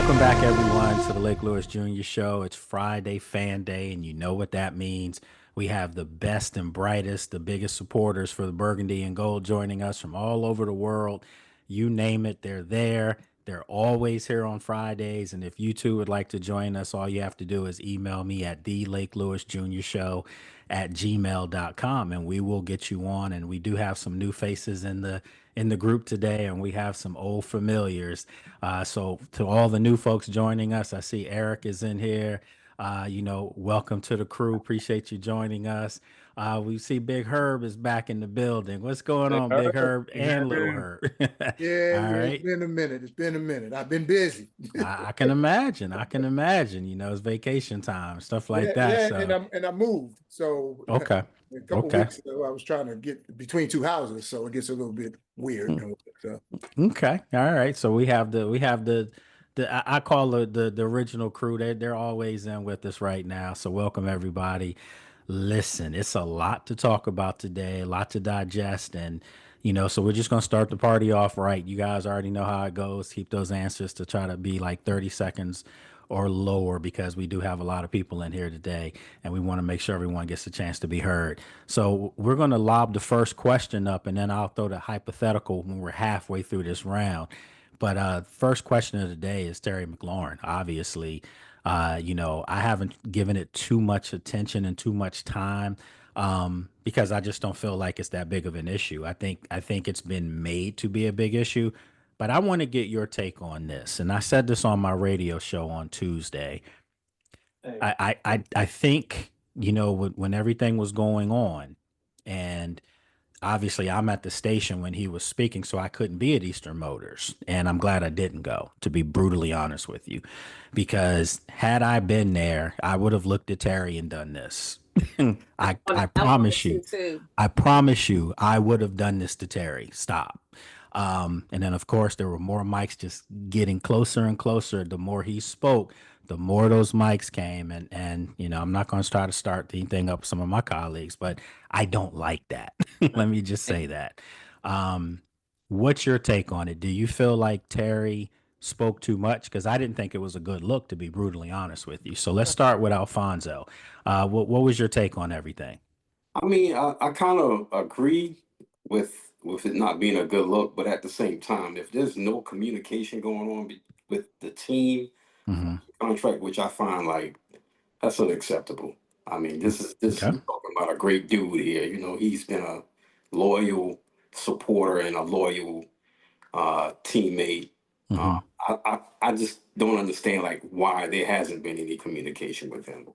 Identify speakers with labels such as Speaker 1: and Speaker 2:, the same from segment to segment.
Speaker 1: Welcome back, everyone, to the Lake Lewis Jr. Show. It's Friday Fan Day, and you know what that means. We have the best and brightest, the biggest supporters for the Burgundy and Gold joining us from all over the world. You name it, they're there. They're always here on Fridays. And if you too would like to join us, all you have to do is email me at the Lake Lewis Jr. Show at gmail.com, and we will get you on. And we do have some new faces in the group today, and we have some old familiars. So to all the new folks joining us, I see Eric is in here. Welcome to the crew. Appreciate you joining us. We see Big Herb is back in the building. What's going
Speaker 2: Big
Speaker 1: on, Big
Speaker 2: Herb.
Speaker 1: Herb and Little Herb?
Speaker 3: Yeah,
Speaker 1: All
Speaker 3: it's
Speaker 1: right.
Speaker 3: been a minute. It's been a minute. I've been busy.
Speaker 1: I can imagine. I can imagine. It's vacation time, stuff like that.
Speaker 3: Yeah,
Speaker 1: So
Speaker 3: and I moved. So
Speaker 1: okay,
Speaker 3: a couple
Speaker 1: okay,
Speaker 3: weeks ago, I was trying to get between two houses, so it gets a little bit weird. So,
Speaker 1: okay. All right. So I call the original crew. They're always in with us right now. So welcome everybody. Listen, it's a lot to talk about today, a lot to digest, and so we're just gonna start the party off right. You guys already know how it goes. Keep those answers to try to be like 30 seconds or lower because we do have a lot of people in here today and we want to make sure everyone gets a chance to be heard. So we're going to lob the first question up and then I'll throw the hypothetical when we're halfway through this round. But first question of the day is Terry McLaurin. Obviously, I haven't given it too much attention and too much time because I just don't feel like it's that big of an issue. I think it's been made to be a big issue, but I want to get your take on this. And I said this on my radio show on Tuesday.
Speaker 2: Hey,
Speaker 1: I think when everything was going on, and obviously I'm at the station when he was speaking, so I couldn't be at Eastern Motors, and I'm glad I didn't go, to be brutally honest with you, because had I been there, I would have looked at Terry and done this. I promise you,
Speaker 4: too.
Speaker 1: I would have done this to Terry. Stop. And then of course there were more mics just getting closer and closer. The more he spoke, the more those mics came. And I'm not going to try to start anything up with some of my colleagues, but I don't like that. Let me just say that. What's your take on it? Do you feel like Terry spoke too much? Because I didn't think it was a good look, to be brutally honest with you. So let's start with Alfonso. What was your take on everything?
Speaker 2: I kind of agree with it not being a good look, but at the same time, if there's no communication going on with the team
Speaker 1: Hmm.
Speaker 2: contract, which I find like that's unacceptable. This
Speaker 1: Okay.
Speaker 2: we're talking about a great dude here. He's been a loyal supporter and a loyal teammate. Uh,
Speaker 1: Hmm.
Speaker 2: I just don't understand like why there hasn't been any communication with him.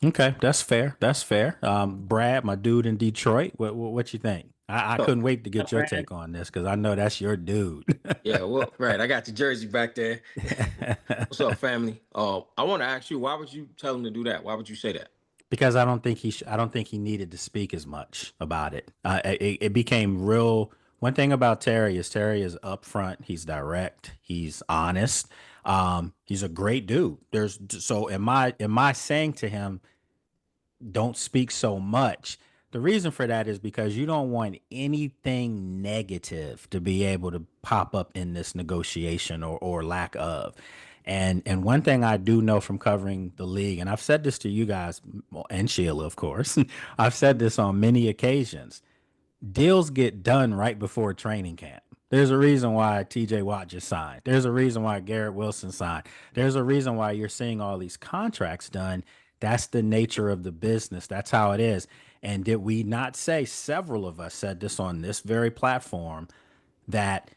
Speaker 1: Okay, that's fair. That's fair. Brad, my dude in Detroit, what you think? I
Speaker 5: So,
Speaker 1: couldn't wait to get your
Speaker 5: man,
Speaker 1: take on this because I know that's your dude.
Speaker 5: yeah, well, right. I got your jersey back there. What's up, family? I want to ask you, why would you tell him to do that? Why would you say that?
Speaker 1: Because I don't think he needed to speak as much about it. It became real. One thing about Terry is upfront. He's direct. He's honest. He's a great dude. Am I saying to him, don't speak so much? The reason for that is because you don't want anything negative to be able to pop up in this negotiation or lack of. And one thing I do know from covering the league, and I've said this to you guys and Sheila, of course, I've said this on many occasions. Deals get done right before training camp. There's a reason why TJ Watt just signed. There's a reason why Garrett Wilson signed. There's a reason why you're seeing all these contracts done. That's the nature of the business. That's how it is. And did we not say, several of us said this on this very platform, that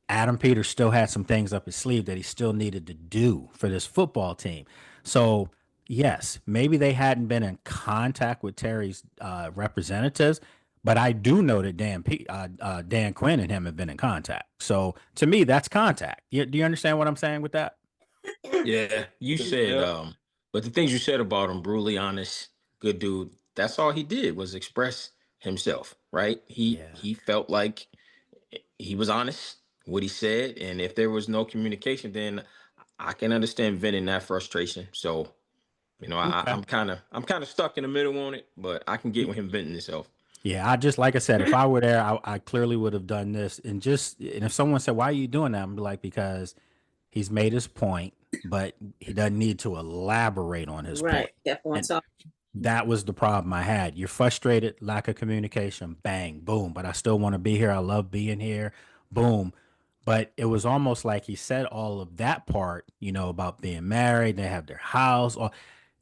Speaker 1: Adam Peters still had some things up his sleeve that he still needed to do for this football team? So, yes, maybe they hadn't been in contact with Terry's representatives, but I do know that Dan Quinn and him have been in contact. So, to me, that's contact. Do you understand what I'm saying with that?
Speaker 5: Yeah, you said,
Speaker 2: Yeah.
Speaker 5: but the things you said about him, brutally honest, good dude. That's all he did was express himself, right? He
Speaker 1: Yeah.
Speaker 5: he felt like he was honest what he said, and if there was no communication, then I can understand venting that frustration. So,
Speaker 1: Okay.
Speaker 5: I'm kind of stuck in the middle on it, but I can get with him venting himself.
Speaker 1: Yeah, like I said, if I were there, I clearly would have done this. And if someone said, "Why are you doing that?" I'm like, because he's made his point. but he doesn't need to elaborate on his
Speaker 4: Right.
Speaker 1: point.
Speaker 4: Kept on
Speaker 1: And
Speaker 4: talking.
Speaker 1: that was the problem I had. You're frustrated, lack of communication, bang, boom. But I still want to be here. I love being here, boom. But it was almost like he said all of that part, about being married, they have their house, or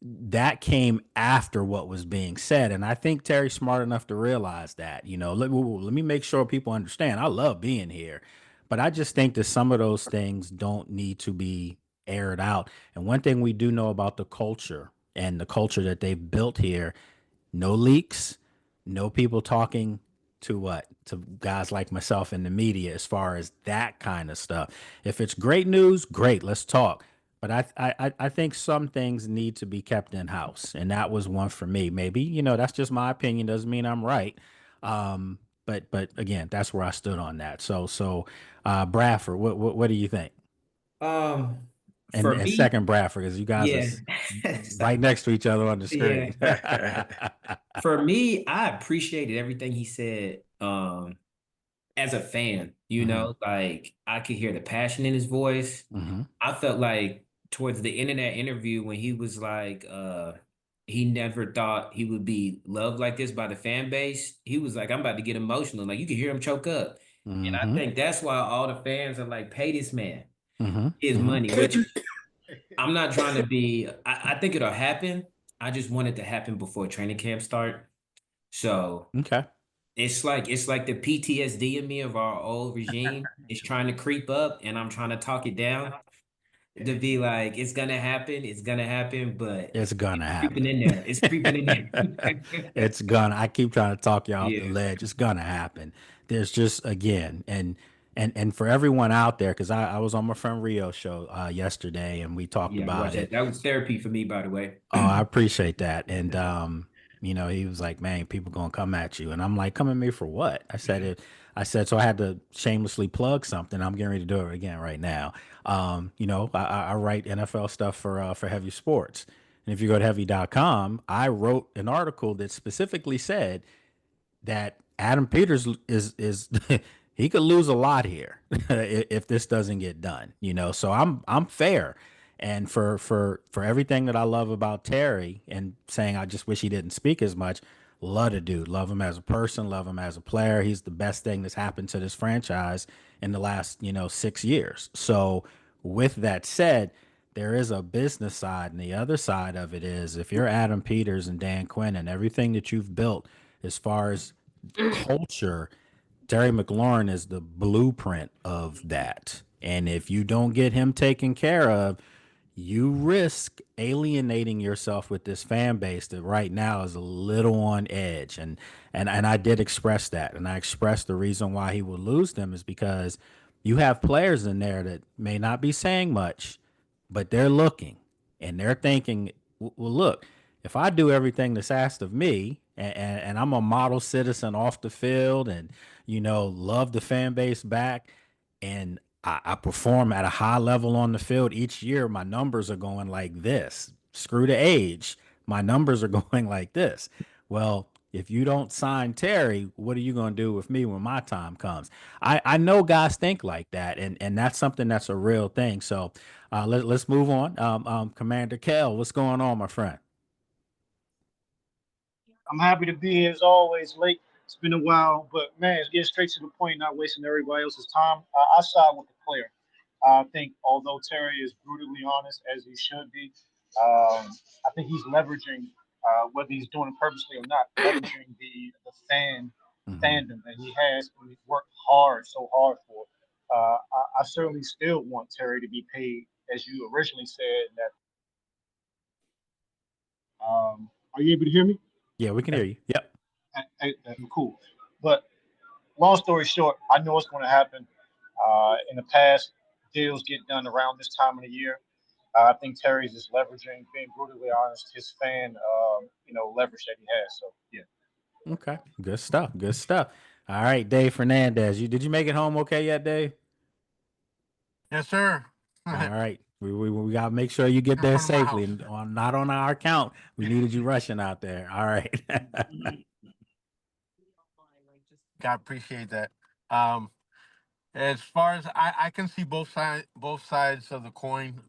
Speaker 1: that came after what was being said. And I think Terry's smart enough to realize that, let me make sure people understand I love being here. But I just think that some of those things don't need to be aired out. And one thing we do know about the culture and the culture that they've built here, no leaks, no people talking to guys like myself in the media as far as that kind of stuff. If it's great news, great, let's talk. But I think some things need to be kept in house, and that was one for me. Maybe that's just my opinion. Doesn't mean I'm right. But again, that's where I stood on that. Bradford, what do you think?
Speaker 6: Um,
Speaker 1: And
Speaker 6: for
Speaker 1: and
Speaker 6: me,
Speaker 1: second Bradford, because you guys
Speaker 6: yeah,
Speaker 1: are right
Speaker 6: Stop.
Speaker 1: next to each other on the screen.
Speaker 6: Yeah. For me, I appreciated everything he said. As a fan,
Speaker 1: Hmm.
Speaker 6: like I could hear the passion in his voice.
Speaker 1: Hmm.
Speaker 6: I felt like towards the end of that interview when he was like, he never thought he would be loved like this by the fan base. He was like, I'm about to get emotional. Like you could hear him choke up. And I
Speaker 1: Hmm.
Speaker 6: think that's why all the fans are like, pay this man
Speaker 1: Hmm.
Speaker 6: his
Speaker 1: Hmm.
Speaker 6: money, which I'm not trying to be, I think it'll happen. I just want it to happen before training camp start. So
Speaker 1: Okay.
Speaker 6: it's like the PTSD in me of our old regime is trying to creep up and I'm trying to talk it down to be like, it's gonna happen, but
Speaker 1: It's gonna
Speaker 6: it's creeping
Speaker 1: happen.
Speaker 6: in there. It's creeping in there.
Speaker 1: It's gonna. I keep trying to talk you off the
Speaker 6: Yeah.
Speaker 1: ledge. It's gonna happen. There's just again, and for everyone out there, because I was on my friend Rio show yesterday, and we talked
Speaker 6: Yeah, I
Speaker 1: about
Speaker 6: watched
Speaker 1: it.
Speaker 6: that. That was therapy for me, by the way.
Speaker 1: Oh, I appreciate that. And he was like, "Man, people gonna come at you," and I'm like, "Come at me for what?" So I had to shamelessly plug something. I'm getting ready to do it again right now. I write NFL stuff for Heavy Sports, and if you go to heavy.com, I wrote an article that specifically said that Adam Peters is he could lose a lot here if this doesn't get done. So I'm fair, and for everything that I love about Terry and saying I just wish he didn't speak as much. Love the dude, love him as a person, love him as a player. He's the best thing that's happened to this franchise in the last 6 years. So with that said, there is a business side, and the other side of it is if you're Adam Peters and Dan Quinn and everything that you've built as far as culture, Terry McLaurin is the blueprint of that. And if you don't get him taken care of, you risk alienating yourself with this fan base that right now is a little on edge. And I did express that. And I expressed the reason why he would lose them is because you have players in there that may not be saying much, but they're looking and they're thinking, well, look, if I do everything that's asked of me and I'm a model citizen off the field and, love the fan base back and I perform at a high level on the field each year, my numbers are going like this. Screw the age. My numbers are going like this. Well, if you don't sign Terry, what are you going to do with me when my time comes? I know guys think like that, and that's something that's a real thing. So let's move on. Commander Kell, what's going on, my friend?
Speaker 7: I'm happy to be here as always. Late. It's been a while, but man, it's getting straight to the point, not wasting everybody else's time. I side with the player. I think although Terry is brutally honest, as he should be, I think he's leveraging, whether he's doing it purposely or not, leveraging the
Speaker 1: Hmm.
Speaker 7: fandom that he has and he's worked hard, so hard for. I certainly still want Terry to be paid, as you originally said. That are you able to hear me?
Speaker 1: Yeah, we can hear you. Yep.
Speaker 7: Cool. But long story short, I know what's going to happen. In the past, deals get done around this time of the year. I think Terry's is leveraging, being brutally honest, his fan, leverage that he has. So yeah.
Speaker 1: Okay. Good stuff. Good stuff. All right, Dave Fernandez. Did you make it home okay yet, Dave?
Speaker 3: Yes, sir.
Speaker 1: All right. We gotta make sure you get
Speaker 3: In
Speaker 1: there
Speaker 3: front of my
Speaker 1: safely,
Speaker 3: house.
Speaker 1: and not on our account. We needed you rushing out there. All right.
Speaker 3: I appreciate that. Um, as far as I can see both sides of the coin.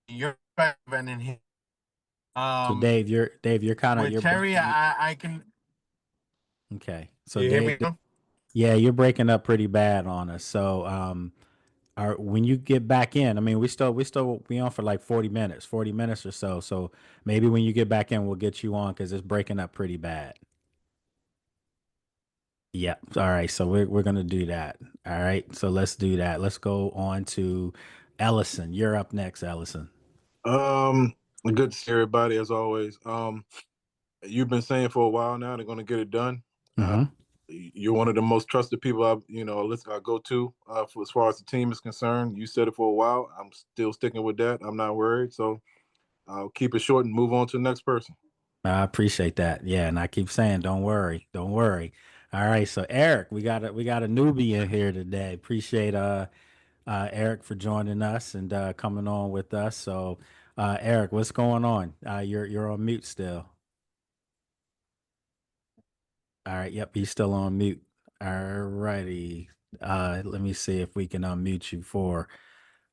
Speaker 4: you're better than him.
Speaker 1: So Dave, you're kind of
Speaker 4: With
Speaker 1: you're
Speaker 4: Terry,
Speaker 1: breaking.
Speaker 4: I can.
Speaker 1: Okay. So
Speaker 4: You hear me
Speaker 1: Dave,
Speaker 4: now?
Speaker 1: yeah, you're breaking up pretty bad on us. So when you get back in, I mean, we still be on for like 40 minutes or so. So maybe when you get back in, we'll get you on because it's breaking up pretty bad. Yep. All right. So we're gonna do that. All right. So let's do that. Let's go on to Ellison. You're up next, Ellison.
Speaker 8: Um, Good to see everybody as always. You've been saying for a while now they're going to get it done. Uh,
Speaker 1: Mm-hmm.
Speaker 8: you're one of the most trusted people I go to for as far as the team is concerned. You said it for a while. I'm still sticking with that. I'm not worried. So I'll keep it short and move on to the next person.
Speaker 1: I appreciate that. Yeah, and I keep saying, don't worry, don't worry. All right. So Eric, we got a newbie in here today. Appreciate Eric for joining us and coming on with us. So Eric, what's going on? You're on mute still. All right. Yep, he's still on mute. All righty. Let me see if we can unmute you for.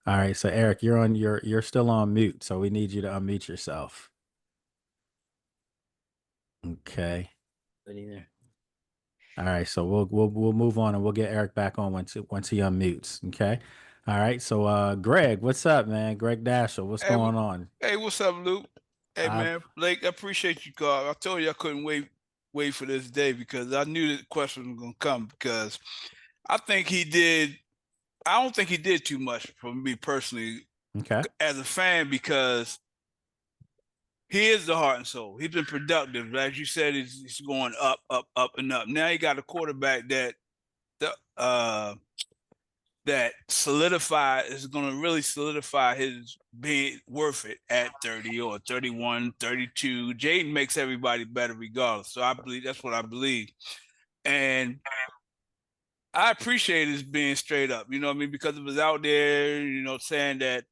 Speaker 1: All right. So Eric, you're still on mute. So we need you to unmute yourself. Okay. All right. So we'll move on and we'll get Eric back on once he unmutes. Okay. All right. So Greg, what's up, man? Greg Dasher, what's
Speaker 9: Hey,
Speaker 1: going on?
Speaker 9: hey, what's up, Luke? Hey,
Speaker 1: Uh,
Speaker 9: man, Blake, I appreciate you, God. I told you I couldn't wait for this day because I knew the question was gonna come because I think he did. I don't think he did too much for me personally
Speaker 1: okay.
Speaker 9: as a fan because he is the heart and soul. He's been productive, as you said. He's going up, up, up, and up. Now he got a quarterback the that is going to really solidify his being worth it at 30 or 31, 32. Jaden makes everybody better regardless. So I believe that's what I believe. And I appreciate his being straight up, you know what I mean? Because it was out there, saying that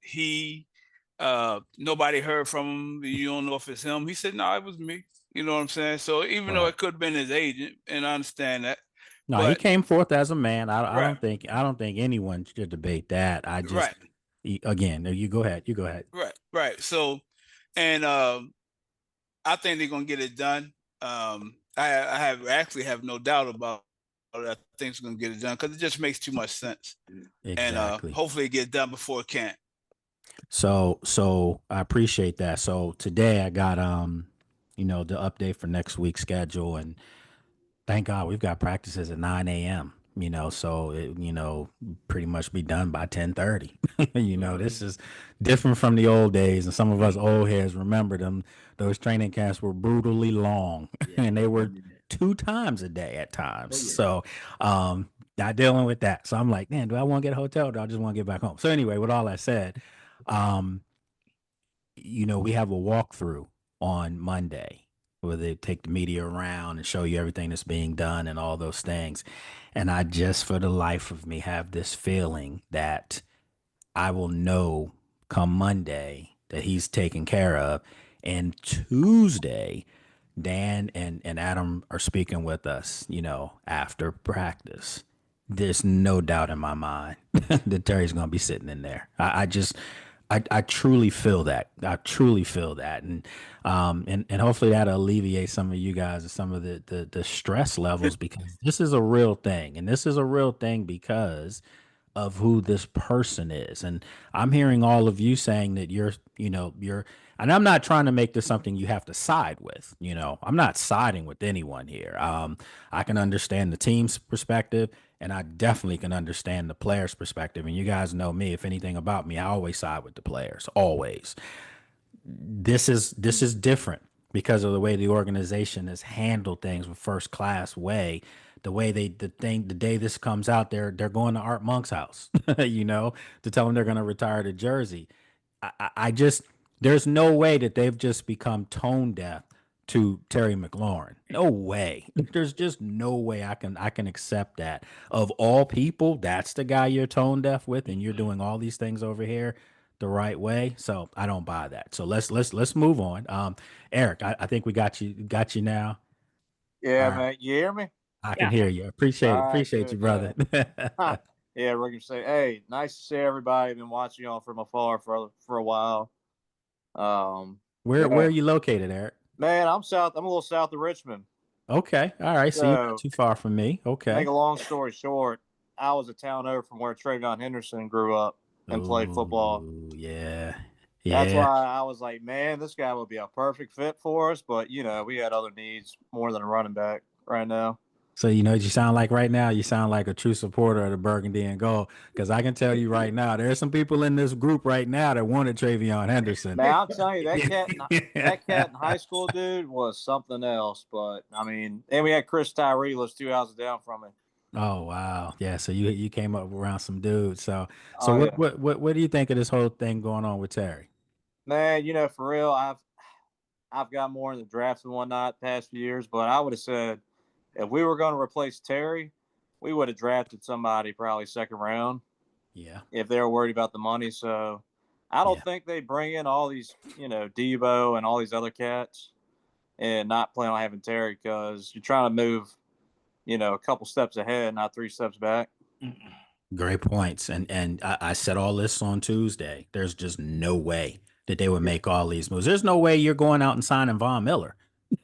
Speaker 9: nobody heard from him. You don't know if it's him. He said, no, it was me. You know what I'm saying? So even though
Speaker 1: Right.
Speaker 9: it could have been his agent, and I understand that,
Speaker 1: No, he
Speaker 9: but
Speaker 1: came forth as a man. I
Speaker 9: right,
Speaker 1: don't think anyone should debate that. I just
Speaker 9: right,
Speaker 1: again, you go ahead. You go ahead.
Speaker 9: right. So, and I think they're gonna get it done. I have no doubt about it. I think it's gonna get it done because it just makes too much sense, and
Speaker 1: Exactly.
Speaker 9: hopefully it gets done before it can't.
Speaker 1: So I appreciate that. So today I got the update for next week's schedule, and thank God we've got practices at 9 a.m. So pretty much be done by 10:30. This is different from the old days, and some of us old heads remember them. Those training camps were brutally long, and they were 2 times a day at times. So, not dealing with that. So I'm like, man, do I want to get a hotel, or do I just want to get back home? So anyway, with all that said, um, we have a walkthrough on Monday where they take the media around and show you everything that's being done and all those things. And I just, for the life of me, have this feeling that I will know come Monday that he's taken care of. And Tuesday, Dan and Adam are speaking with us, after practice. There's no doubt in my mind that Terry's going to be sitting in there. I truly feel that. I truly feel that. And hopefully that'll alleviate some of you guys and some of the stress levels because this is a real thing. And this is a real thing because of who this person is. And I'm hearing all of you saying that and I'm not trying to make this something you have to side with. I'm not siding with anyone here. I can understand the team's perspective and I definitely can understand the player's perspective. And you guys know me, if anything about me, I always side with the players, always. This is different because of the way the organization has handled things with first class way. The way the day this comes out, they're going to Art Monk's house, to tell him they're going to retire to Jersey. I just there's no way that they've just become tone deaf to Terry McLaurin. No way. There's just no way I can accept that. Of all people, that's the guy you're tone deaf with, and you're doing all these things over here the right way. So I don't buy that. So let's move on. Eric, I think we got you now.
Speaker 10: Yeah,
Speaker 1: All right.
Speaker 10: man. You hear me?
Speaker 1: I can hear you. Appreciate it.
Speaker 10: All right,
Speaker 1: Appreciate you,
Speaker 10: good,
Speaker 1: brother.
Speaker 10: Yeah, we're gonna say, hey, nice to see everybody. Been watching y'all from afar for a while.
Speaker 1: Where
Speaker 10: Yeah,
Speaker 1: are you located, Eric?
Speaker 10: man, I'm south. I'm a little south of Richmond.
Speaker 1: Okay. All right. So you're not
Speaker 10: So,
Speaker 1: too far from me.
Speaker 10: make
Speaker 1: Okay.
Speaker 10: a long story short, I was a town over from where Travion Henderson grew up and played football.
Speaker 1: Oh, yeah.
Speaker 10: That's
Speaker 1: Yeah.
Speaker 10: why I was like, man, this guy would be a perfect fit for us. But we had other needs more than a running back right now.
Speaker 1: So you know what you sound like right now? You sound like a true supporter of the Burgundy and Gold. Because I can tell you right now, there are some people in this group right now that wanted Travion Henderson.
Speaker 10: Man, I'm telling you, that cat in high school, dude, was something else. But I mean, and we had Chris Tyree lives 2 houses down from me.
Speaker 1: Oh wow. Yeah, so you came up around some dudes. So
Speaker 10: Oh yeah,
Speaker 1: what do you think of this whole thing going on with Terry?
Speaker 10: man. For real, I've got more in the drafts and whatnot past few years, but I would have said if we were going to replace Terry, we would have drafted somebody probably second round
Speaker 1: Yeah.
Speaker 10: if they were worried about the money. So I don't
Speaker 1: Yeah.
Speaker 10: think they bring in all these, Debo and all these other cats and not plan on having Terry because you're trying to move, a couple steps ahead, not 3 steps back.
Speaker 1: Great points. And I said all this on Tuesday. There's just no way that they would make all these moves. There's no way you're going out and signing Von Miller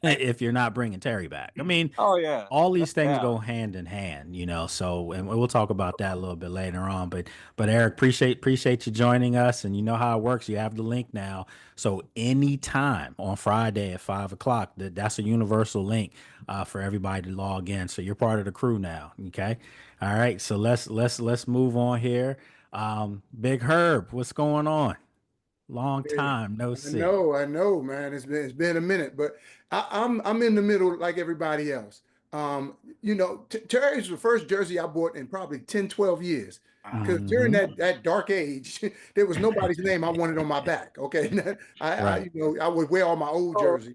Speaker 1: if you're not bringing Terry back. I mean,
Speaker 10: Oh yeah,
Speaker 1: all
Speaker 10: no
Speaker 1: these things
Speaker 10: doubt.
Speaker 1: go hand in hand, so and we'll talk about that a little bit later on. But Eric, appreciate you joining us. And you know how it works. You have the link now. So anytime on Friday at 5 o'clock, that's a universal link for everybody to log in. So you're part of the crew now. Okay. All right. So let's move on here. Big Herb, what's going on? Long
Speaker 3: Yeah,
Speaker 1: time no see.
Speaker 3: I know, man. It's been a minute, but I'm in the middle like everybody else. Terry's the first jersey I bought in probably 10, 12 years. Because during
Speaker 1: Mhm.
Speaker 3: that dark age, there was nobody's name I wanted on my back. Okay.
Speaker 1: Right.
Speaker 3: I would wear all my old jerseys,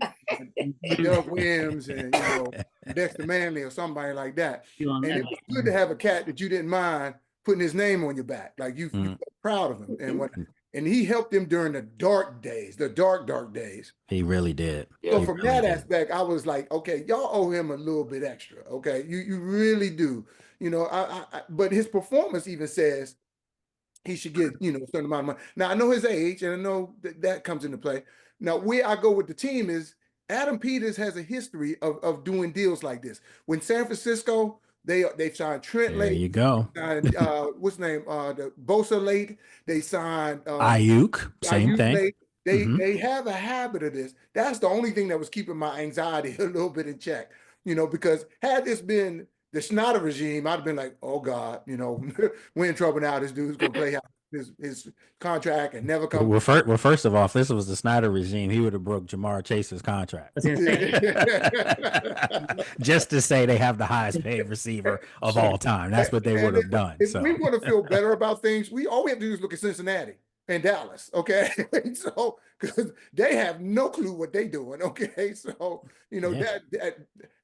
Speaker 3: Doug Williams and Dexter Manley or somebody like that. And it was good to have a cat that you didn't mind putting his name on your back. Like you
Speaker 1: Mm.
Speaker 3: felt proud of him. And he helped them during the dark days, the dark days.
Speaker 1: He really did.
Speaker 10: Yeah.
Speaker 3: So
Speaker 1: He
Speaker 3: from
Speaker 1: really
Speaker 3: that
Speaker 1: did.
Speaker 3: aspect, I was like, okay, y'all owe him a little bit extra. Okay, you really do. But his performance even says he should get a certain amount of money. Now I know his age, and I know that comes into play. Now where I go with the team is Adam Peters has a history of doing deals like this. When San Francisco, they signed Trent
Speaker 1: There
Speaker 3: late,
Speaker 1: you go.
Speaker 3: signed what's his name, the Bosa late. They signed
Speaker 1: Ayuk, same
Speaker 3: Ayuk
Speaker 1: thing.
Speaker 3: late.
Speaker 1: Hmm.
Speaker 3: They have a habit of this. That's the only thing that was keeping my anxiety a little bit in check. Because had this been the Snyder regime, I'd have been like, oh God, we're in trouble now. This dude's gonna play out his contract and never come.
Speaker 1: Well, first of all, if this was the Snyder regime, he would have broke Jamar Chase's contract. Just to say they have the highest paid receiver of all time. That's what they would
Speaker 3: And
Speaker 1: have done.
Speaker 3: if
Speaker 1: So
Speaker 3: we want to feel better about things, all we have to do is look at Cincinnati and Dallas. Okay. So because they have no clue what they're doing. Okay. So
Speaker 1: yeah.
Speaker 3: that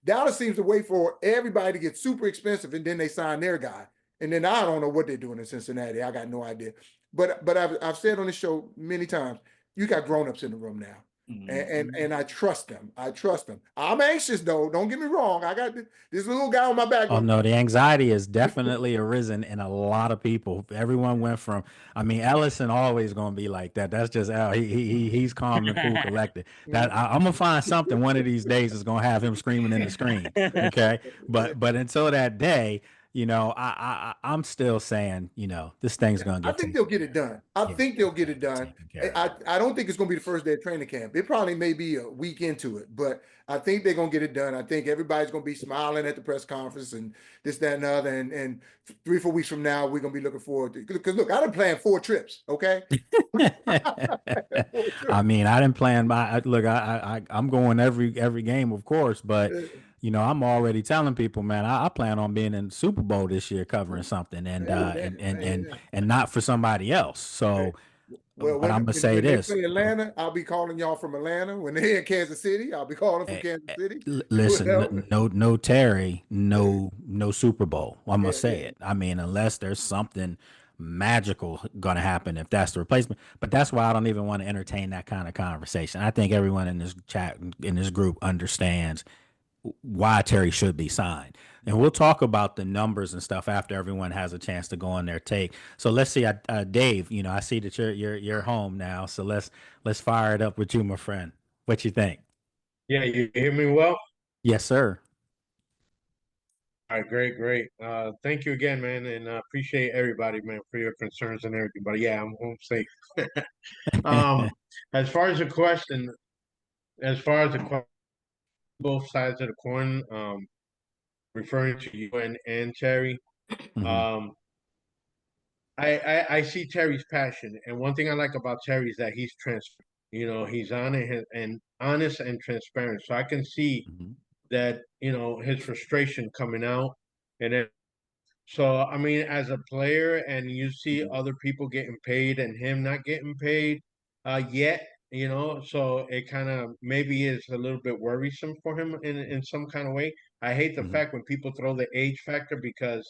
Speaker 3: Dallas seems to wait for everybody to get super expensive and then they sign their guy. And then I don't know what they're doing in Cincinnati. I got no idea. But I've said on this show many times, you got grown-ups in the room now. And I trust them. I'm anxious though. Don't get me wrong. I got this little guy on my back.
Speaker 1: Oh no, the anxiety has definitely arisen in a lot of people. Everyone went from, I mean, Ellison always gonna be like that. That's just Al. He's calm and cool, collected. I'm gonna find something one of these days is gonna have him screaming in the screen. Okay, but until that day, I'm still saying, this thing's gonna
Speaker 3: I
Speaker 1: get
Speaker 3: think they'll get it done. I
Speaker 1: yeah,
Speaker 3: think they'll get it done.
Speaker 1: taken care of.
Speaker 3: I don't think it's going to be the first day of training camp. It probably may be a week into it, but I think they're going to get it done. I think everybody's going to be smiling at the press conference and this, that, and the other. And 3, 4 weeks from now, we're going to be looking forward to, because look, I done planned 4 trips. Okay.
Speaker 1: I mean, I didn't plan my look. I'm going every game, of course, but I'm already telling people, man, I plan on being in Super Bowl this year, covering something, and not for somebody else. So,
Speaker 3: Well,
Speaker 1: but I'm gonna say
Speaker 3: when they
Speaker 1: this.
Speaker 3: play Atlanta, I'll be calling y'all from Atlanta. When they're in Kansas City, I'll be calling from Kansas City.
Speaker 1: Listen, no Terry, no Super Bowl. I'm gonna say
Speaker 3: Yeah.
Speaker 1: it. I mean, unless there's something magical gonna happen if that's the replacement. But that's why I don't even want to entertain that kind of conversation. I think everyone in this chat in this group understands why Terry should be signed. And we'll talk about the numbers and stuff after everyone has a chance to go on their take. So let's see, Dave. You know, I see that you're home now. So let's fire it up with you, my friend. What you think?
Speaker 11: Yeah, you hear me well?
Speaker 1: Yes, sir.
Speaker 11: All right, great, great. Thank you again, man, and appreciate everybody, man, for your concerns and everything. But yeah, I'm home safe. Um, as far as the question, both sides of the coin, referring to you and Terry,
Speaker 1: Hmm.
Speaker 11: um, I see Terry's passion, and one thing I like about Terry is that he's transparent. You know, he's honest and transparent. So I can see
Speaker 1: Hmm.
Speaker 11: that, you know, his frustration coming out, and then so I mean, as a player, and you see other people getting paid and him not getting paid, yet, you know, so it kind of maybe is a little bit worrisome for him in some kind of way. I hate the
Speaker 1: Hmm.
Speaker 11: fact when people throw the age factor, because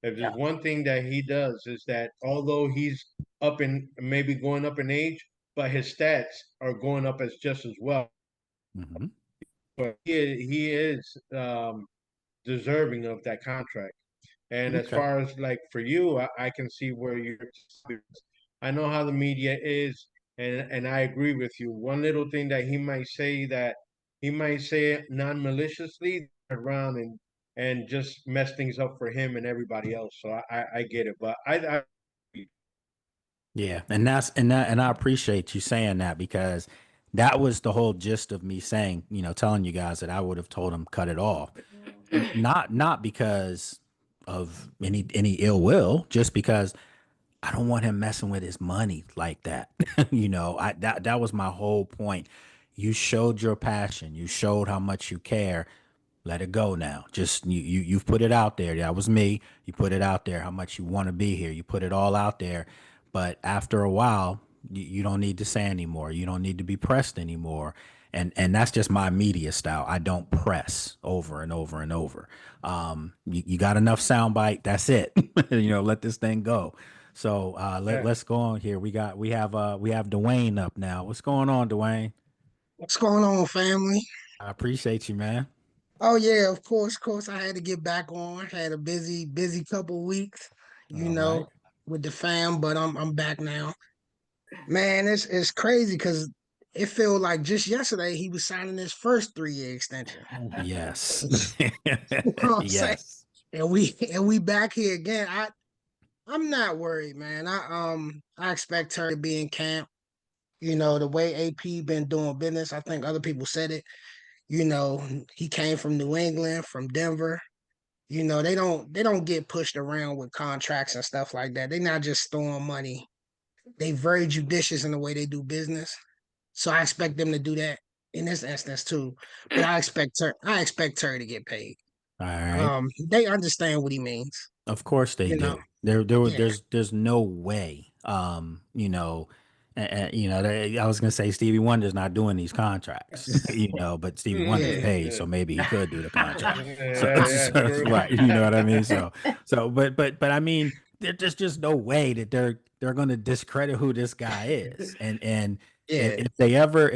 Speaker 11: if there's one thing that he does is that although he's up in maybe going up in age, but his stats are going up as just as well.
Speaker 1: Hmm.
Speaker 11: But he is deserving of that contract. And as
Speaker 1: Okay.
Speaker 11: far as like for you, I can see where you're. I know how the media is, and I agree with you. One little thing that he might say it non-maliciously around and just mess things up for him and everybody else. So I get it, but I
Speaker 1: Yeah, and I appreciate you saying that because that was the whole gist of me saying, telling you guys that I would have told him cut it off. Not because of any ill will, just because I don't want him messing with his money like that. That was my whole point. You showed your passion, you showed how much you care. Let it go now. Just you've put it out there. That was me. You put it out there how much you want to be here. You put it all out there. But after a while, you don't need to say anymore. You don't need to be pressed anymore. And that's just my media style. I don't press over and over and over. You got enough soundbite. That's it. Let this thing go. So
Speaker 11: yeah.
Speaker 1: let's go on here. We have Dwayne up now. What's going on, Dwayne?
Speaker 12: What's going on, family?
Speaker 1: I appreciate you, man.
Speaker 12: Oh yeah, of course. I had to get back on. Had a busy couple weeks, you
Speaker 1: All right.
Speaker 12: know, with the fam, but I'm back now. Man, it's crazy because it felt like just yesterday he was signing his first 3-year extension.
Speaker 1: Yes.
Speaker 12: You know what I'm saying?
Speaker 1: Yes.
Speaker 12: And we back here again. I'm not worried, man. I expect Terry to be in camp. You know, the way AP been doing business, I think other people said it. You know, he came from New England, from Denver. You know, they don't get pushed around with contracts and stuff like that. They're not just throwing money. They very judicious in the way they do business. So I expect them to do that in this instance too. But I expect Terry to get paid.
Speaker 1: All right.
Speaker 12: They understand what he means.
Speaker 1: Of course they
Speaker 12: You know,
Speaker 1: do.
Speaker 12: yeah,
Speaker 1: There's no way. I was gonna say Stevie Wonder's not doing these contracts, but Stevie Wonder's
Speaker 12: yeah,
Speaker 1: paid, so maybe he could do the contract. So,
Speaker 11: Yeah, true.
Speaker 1: right, you know what I mean. But I mean, there's just no way that they're gonna discredit who this guy is, and
Speaker 12: yeah,
Speaker 1: if they ever,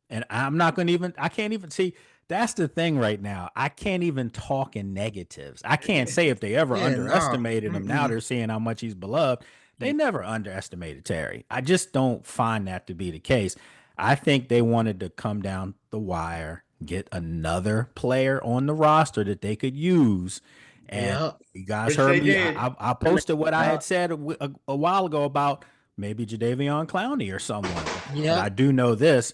Speaker 1: and I can't even see. That's the thing right now. I can't even talk in negatives. I can't say if they ever
Speaker 12: yeah. No,
Speaker 1: underestimated him. Now
Speaker 12: mm-mm.
Speaker 1: they're seeing how much he's beloved. They never underestimated Terry. I just don't find that to be the case. I think they wanted to come down the wire, get another player on the roster that they could use. And
Speaker 12: Yeah,
Speaker 1: you guys
Speaker 11: Which
Speaker 1: heard
Speaker 11: they
Speaker 1: me.
Speaker 11: did.
Speaker 1: I posted what I
Speaker 12: yeah,
Speaker 1: had said a while ago about maybe Jadeveon Clowney or someone. But
Speaker 12: yeah,
Speaker 1: I do know this.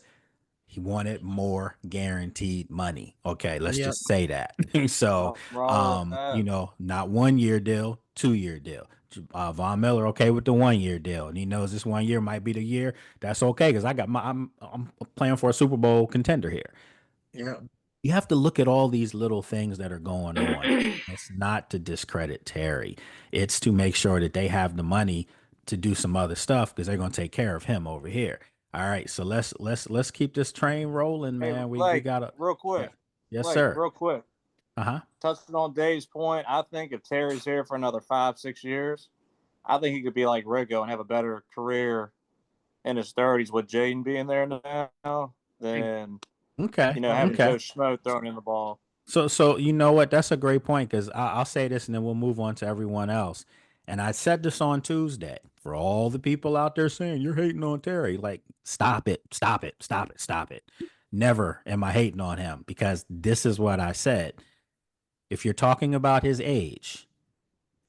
Speaker 1: He wanted more guaranteed money. Okay, let's
Speaker 12: yeah,
Speaker 1: just say that. So,
Speaker 10: Nothing wrong with that.
Speaker 1: not 1 year deal, 2 year deal. Von Miller okay with the 1 year deal, and he knows this 1 year might be the year. That's okay because I'm playing for a Super Bowl contender here.
Speaker 12: yeah.
Speaker 1: You have to look at all these little things that are going on. It's not to discredit Terry. It's to make sure that they have the money to do some other stuff because they're going to take care of him over here. All right, so let's keep this train rolling,
Speaker 10: Hey,
Speaker 1: man. We
Speaker 10: Blake,
Speaker 1: gotta.
Speaker 10: real
Speaker 1: Yeah.
Speaker 10: quick.
Speaker 1: Yes,
Speaker 10: Blake,
Speaker 1: sir.
Speaker 10: real quick.
Speaker 1: Uh-huh.
Speaker 10: Touching on Dave's point, I think if Terry's here for another 5, 6 years, I think he could be like Rigo and have a better career in his 30s with Jaden being there now than
Speaker 1: Okay.
Speaker 10: having
Speaker 1: Okay.
Speaker 10: Joe Schmo throwing in the ball.
Speaker 1: So you know what? That's a great point because I'll say this and then we'll move on to everyone else. And I said this on Tuesday for all the people out there saying you're hating on Terry. Like, stop it, stop it, stop it, stop it. Never am I hating on him because this is what I said. If you're talking about his age,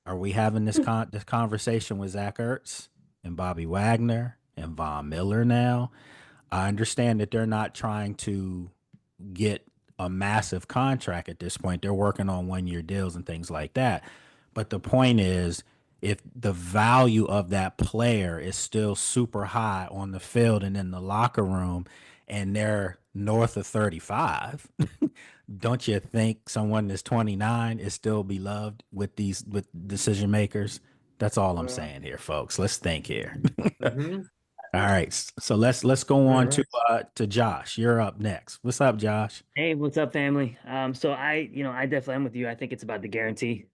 Speaker 1: are we having this conversation with Zach Ertz and Bobby Wagner and Von Miller now? I understand that they're not trying to get a massive contract at this point. They're working on 1 year deals and things like that. But the point is, if the value of that player is still super high on the field and in the locker room, and they're north of 35, don't you think someone that's 29 is still beloved with decision makers? That's all I'm saying here, folks. Let's think here.
Speaker 11: Mm-hmm.
Speaker 1: All right, so let's go on
Speaker 11: Right.
Speaker 1: to Josh. You're up next. What's up, Josh?
Speaker 13: Hey, what's up, family? So I definitely am with you. I think it's about the guarantee.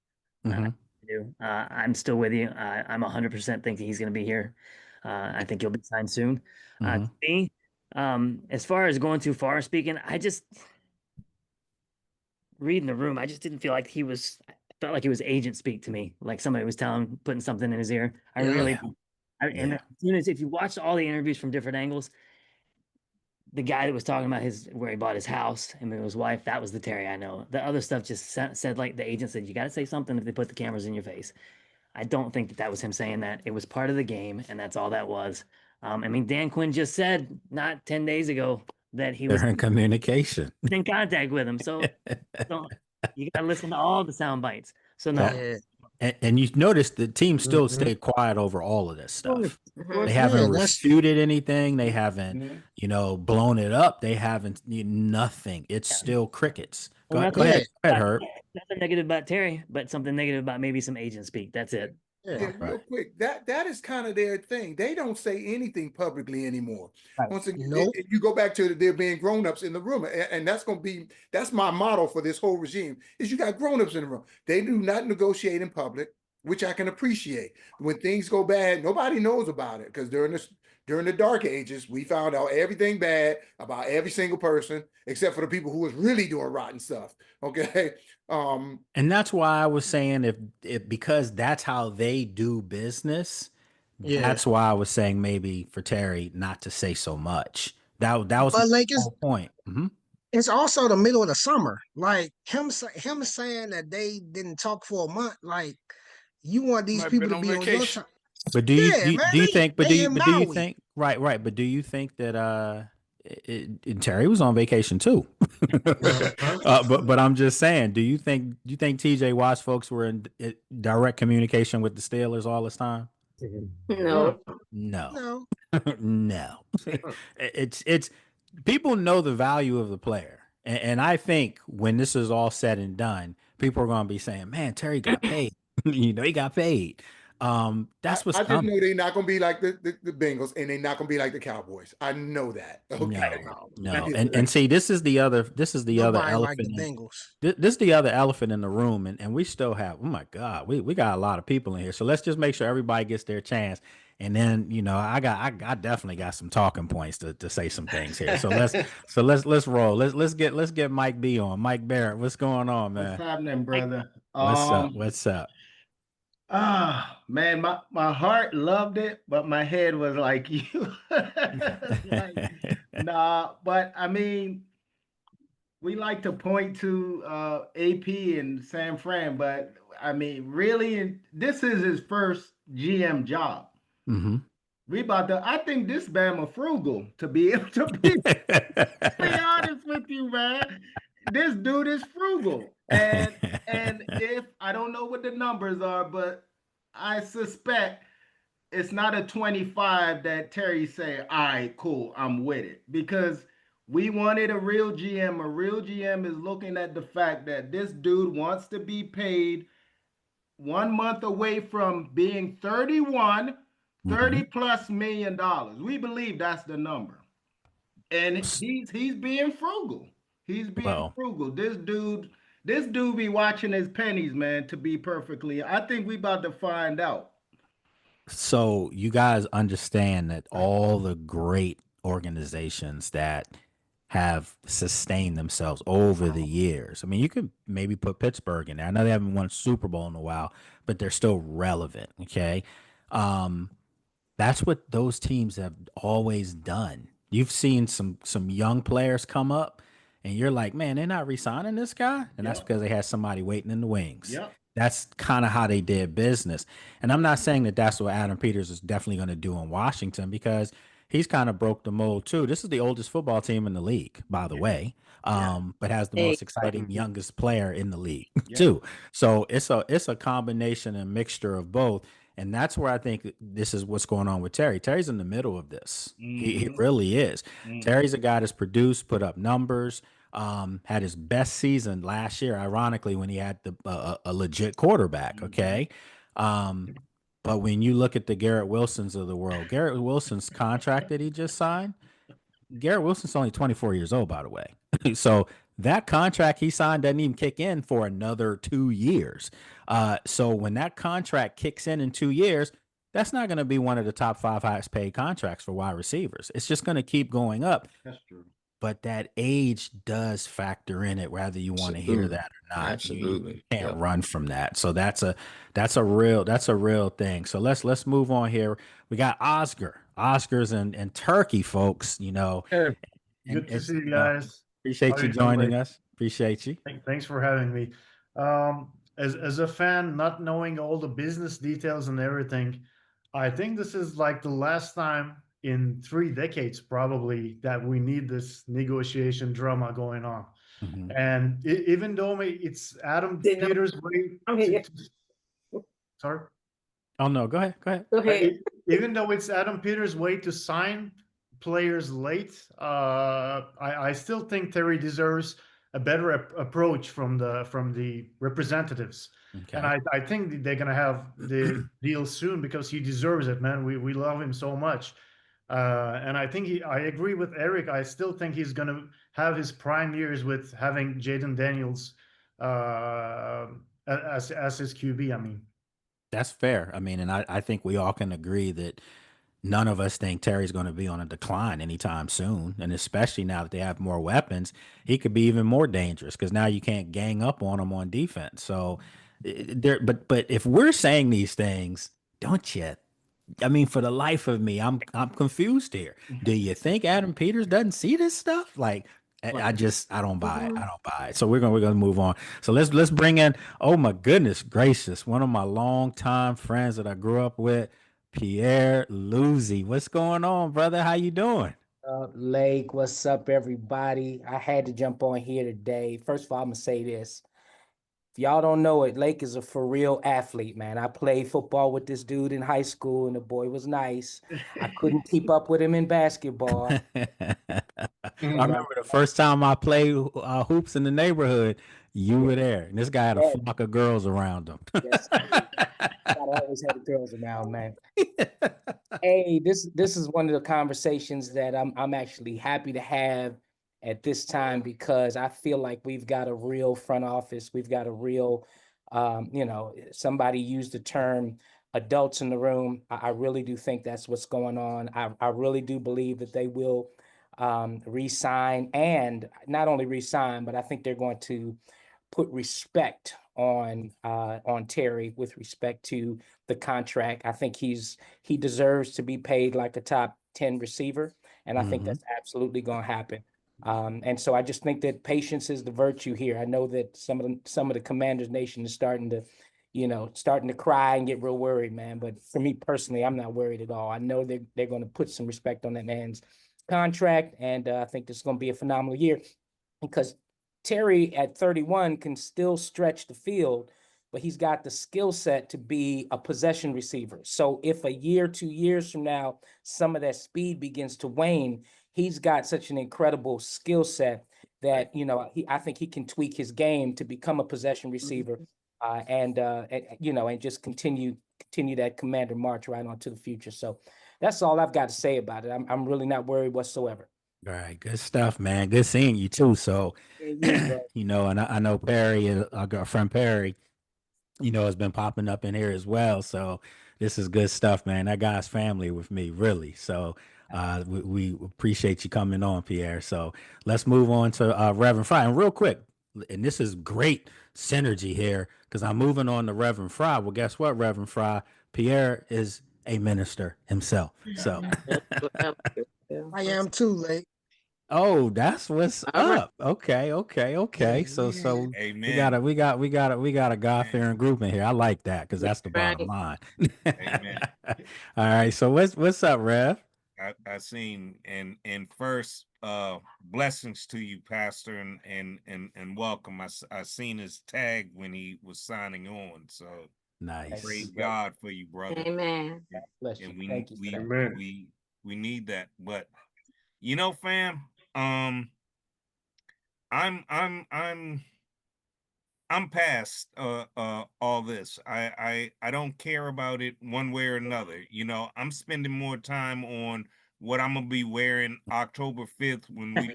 Speaker 13: I
Speaker 1: Mm-hmm.
Speaker 13: do. I'm still with you. I'm 100% thinking he's going to be here. I think he'll be signed soon.
Speaker 1: Mm-hmm.
Speaker 13: To me, as far as going too far speaking, I just reading the room. I just didn't feel like he was. I felt like it was agent speak to me, like somebody was putting something in his ear. I
Speaker 12: Yeah.
Speaker 13: really, and
Speaker 1: Yeah.
Speaker 13: as soon as if you watch all the interviews from different angles, the guy that was talking about where he bought his house and his wife, that was the Terry I know. The other stuff just said like the agent said, you got to say something if they put the cameras in your face. I don't think that was him saying that. It was part of the game, and that's all that was. I mean, Dan Quinn just said not 10 days ago that he was
Speaker 1: They're in communication.
Speaker 13: in contact with him. So you got to listen to all the sound bites. So no,
Speaker 1: That
Speaker 12: Yeah.
Speaker 1: and you notice the team still
Speaker 11: Mm-hmm.
Speaker 1: stayed quiet over all of this
Speaker 13: of course,
Speaker 1: stuff.
Speaker 13: of
Speaker 1: They
Speaker 13: course.
Speaker 1: haven't
Speaker 12: Yeah, that's
Speaker 1: refuted anything. They haven't,
Speaker 2: Mhm.
Speaker 1: blown it up. They haven't nothing. It's still crickets.
Speaker 13: Well,
Speaker 1: Go ahead.
Speaker 12: yeah,
Speaker 1: Go ahead, Herb.
Speaker 13: nothing negative about Terry, but something negative about maybe some agent speak. That's it.
Speaker 12: yeah.
Speaker 3: Yeah, real
Speaker 1: Right.
Speaker 3: quick, that is kind of their thing. They don't say anything publicly anymore.
Speaker 13: Right.
Speaker 3: Once again,
Speaker 12: Nope.
Speaker 3: you go back to there being grown-ups in the room, and that's my motto for this whole regime, is you got grown-ups in the room. They do not negotiate in public, which I can appreciate. When things go bad, nobody knows about it because during the dark ages, we found out everything bad about every single person, except for the people who was really doing rotten stuff. Okay.
Speaker 1: And that's why I was saying if because that's how they do business,
Speaker 12: Yeah.
Speaker 1: that's why I was saying maybe for Terry not to say so much. That was my
Speaker 12: But like
Speaker 1: whole point. Mm-hmm.
Speaker 12: it's also the middle of the summer. Like him saying that they didn't talk for a month. Like you want these
Speaker 9: Might
Speaker 12: people
Speaker 9: been
Speaker 12: to
Speaker 9: on
Speaker 12: be on your
Speaker 9: vacation.
Speaker 12: time.
Speaker 1: But
Speaker 12: Yeah, man.
Speaker 1: do you think
Speaker 12: They in
Speaker 1: but do you
Speaker 12: Maui.
Speaker 1: think right, but do you think that Terry was on vacation too?
Speaker 11: Uh-huh.
Speaker 1: But I'm just saying, do you think TJ Watt's folks were in direct communication with the Steelers all this time?
Speaker 11: No.
Speaker 1: No.
Speaker 12: No.
Speaker 1: No. It's people know the value of the player. And I think when this is all said and done, people are going to be saying, "Man, Terry got paid." He got paid. That's what's
Speaker 3: I just
Speaker 1: coming.
Speaker 3: know they're not going to be like the Bengals, and they're not going to be like the Cowboys. I know that. Okay.
Speaker 1: No. And see, this is the other
Speaker 12: Nobody like the
Speaker 1: elephant
Speaker 12: Bengals.
Speaker 1: this is the other elephant in the room, and we still have, oh my God, we got a lot of people in here. So let's just make sure everybody gets their chance. And then, I definitely got some talking points to say some things here. So let's roll. Let's get Mike B on. Mike Barrett, what's going on,
Speaker 11: What's
Speaker 1: man?
Speaker 11: happening, brother?
Speaker 1: What's up? What's up?
Speaker 11: Man, my heart loved it, but my head was like you. Like, nah, but I mean, we like to point to AP and San Fran, but I mean, really, this is his first GM job.
Speaker 1: Mm-hmm.
Speaker 11: I think this Bama frugal to be able to be honest with you, man. This dude is frugal. And if I don't know what the numbers are, but I suspect it's not a 25 that Terry say, all right, cool, I'm with it. Because we wanted a real GM. A real GM is looking at the fact that this dude wants to be paid 1 month away from being 31,
Speaker 1: Mm-hmm.
Speaker 11: 30 plus $1 million. We believe that's the number. And he's being frugal. He's being
Speaker 1: Well,
Speaker 11: frugal. This dude be watching his pennies, man, to be perfectly. I think we about to find out.
Speaker 1: so you guys understand that all the great organizations that have sustained themselves over the years. I mean, you could maybe put Pittsburgh in there. I know they haven't won a Super Bowl in a while, but they're still relevant. Okay. Um, that's what those teams have always done. You've seen some young players come up, and you're like, man, they're not re-signing this guy, and that's
Speaker 14: Yep.
Speaker 1: because they had somebody waiting in the wings.
Speaker 14: Yep.
Speaker 1: That's kind of how they did business. And I'm not saying that that's what Adam Peters is definitely going to do in Washington, because he's kind of broke the mold too. This is the oldest football team in the league, by the way, but has the most exciting youngest player in the league too. So it's a combination and mixture of both. And that's where I think this is what's going on with Terry. Terry's in the middle of this. He really is. Terry's a guy that's produced, put up numbers, had his best season last year, ironically, when he had a legit quarterback. Okay. But when you look at the Garrett Wilsons of the world, Garrett Wilson's contract that he just signed, Garrett Wilson's only 24 years old, by the way. So that contract he signed doesn't even kick in for another 2 years. So when that contract kicks in 2 years, that's not going to be one of the top 5 highest paid contracts for wide receivers. It's just going to keep going up.
Speaker 14: That's true.
Speaker 1: But that age does factor in it, whether you want to hear that or not.
Speaker 5: Absolutely.
Speaker 1: You can't run from that. So that's a real thing. So let's move on here. We got Oscar. Oscar's in Turkey, folks.
Speaker 14: Hey, good to see you guys.
Speaker 1: Appreciate
Speaker 14: How
Speaker 1: you
Speaker 14: you doing?
Speaker 1: joining us. Appreciate you.
Speaker 14: Thanks for having me. As a fan, not knowing all the business details and everything, I think this is like the last time in 3 decades probably that we need this negotiation drama going on. And even though it's Adam Peters' way sorry.
Speaker 1: Oh no, go ahead.
Speaker 14: Even though it's Adam Peters' way to sign players late, I still think Terry deserves a better approach from the representatives.
Speaker 1: Okay.
Speaker 14: And I think they're gonna have the deal soon because he deserves it, man. We love him so much. And I think I agree with Eric. I still think he's gonna have his prime years with having Jaden Daniels as his QB. I mean,
Speaker 1: That's fair. I mean, and I think we all can agree that none of us think Terry's going to be on a decline anytime soon. And especially now that they have more weapons, he could be even more dangerous because now you can't gang up on him on defense. So but if we're saying these things, don't you? I mean, for the life of me, I'm confused here. Do you think Adam Peters doesn't see this stuff? Like, I don't buy it. I don't buy it. So we're gonna move on. So let's bring in. Oh my goodness gracious! One of my longtime friends that I grew up with, Pierre Luzzi. What's going on, brother? How you doing?
Speaker 12: Lake, what's up, everybody? I had to jump on here today. First of all, I'm gonna say this. If y'all don't know it, Lake is a for real athlete, man. I played football with this dude in high school, and the boy was nice. I couldn't keep up with him in basketball.
Speaker 1: I remember the first time I played hoops in the neighborhood, you were there, and this guy had a flock of girls around him.
Speaker 12: Yes, I always had the girls around, man. Hey, this is one of the conversations that I'm actually happy to have at this time because I feel like we've got a real front office. We've got a real, somebody used the term adults in the room. I really do think that's what's going on. I really do believe that they will re-sign, and not only re-sign, but I think they're going to put respect on Terry with respect to the contract. I think he deserves to be paid like a top 10 receiver, and I think that's absolutely going to happen. And so I just think that patience is the virtue here. I know that some of the Commanders Nation is starting to cry and get real worried, man. But for me personally, I'm not worried at all. I know they're going to put some respect on that man's contract, and I think this is going to be a phenomenal year because Terry at 31 can still stretch the field, but he's got the skill set to be a possession receiver. So if a year, 2 years from now, some of that speed begins to wane, he's got such an incredible skill set that, I think he can tweak his game to become a possession receiver and just continue that Commander march right on to the future. So that's all I've got to say about it. I'm really not worried whatsoever.
Speaker 1: All right, good stuff, man. Good seeing you too. So, and I know Perry, our friend Perry, has been popping up in here as well. So this is good stuff, man. That guy's family with me, really. So We appreciate you coming on, Pierre. So let's move on to Reverend Fry. And real quick, and this is great synergy here because I'm moving on to Reverend Fry. Well, guess what, Reverend Fry? Pierre is a minister himself. So,
Speaker 12: I am too, late.
Speaker 1: oh, that's what's up. Okay. So
Speaker 15: Amen.
Speaker 1: we got a God-fearing group in here. I like that because that's the bottom line.
Speaker 15: Amen.
Speaker 1: All right. So what's up, Rev?
Speaker 15: I seen and first blessings to you, Pastor, and welcome. I seen his tag when he was signing on. So
Speaker 1: nice.
Speaker 15: Praise God for you, brother.
Speaker 16: Amen.
Speaker 15: And we need that. But fam, I'm past all this. I don't care about it one way or another. I'm spending more time on what I'm gonna be wearing October 5th when we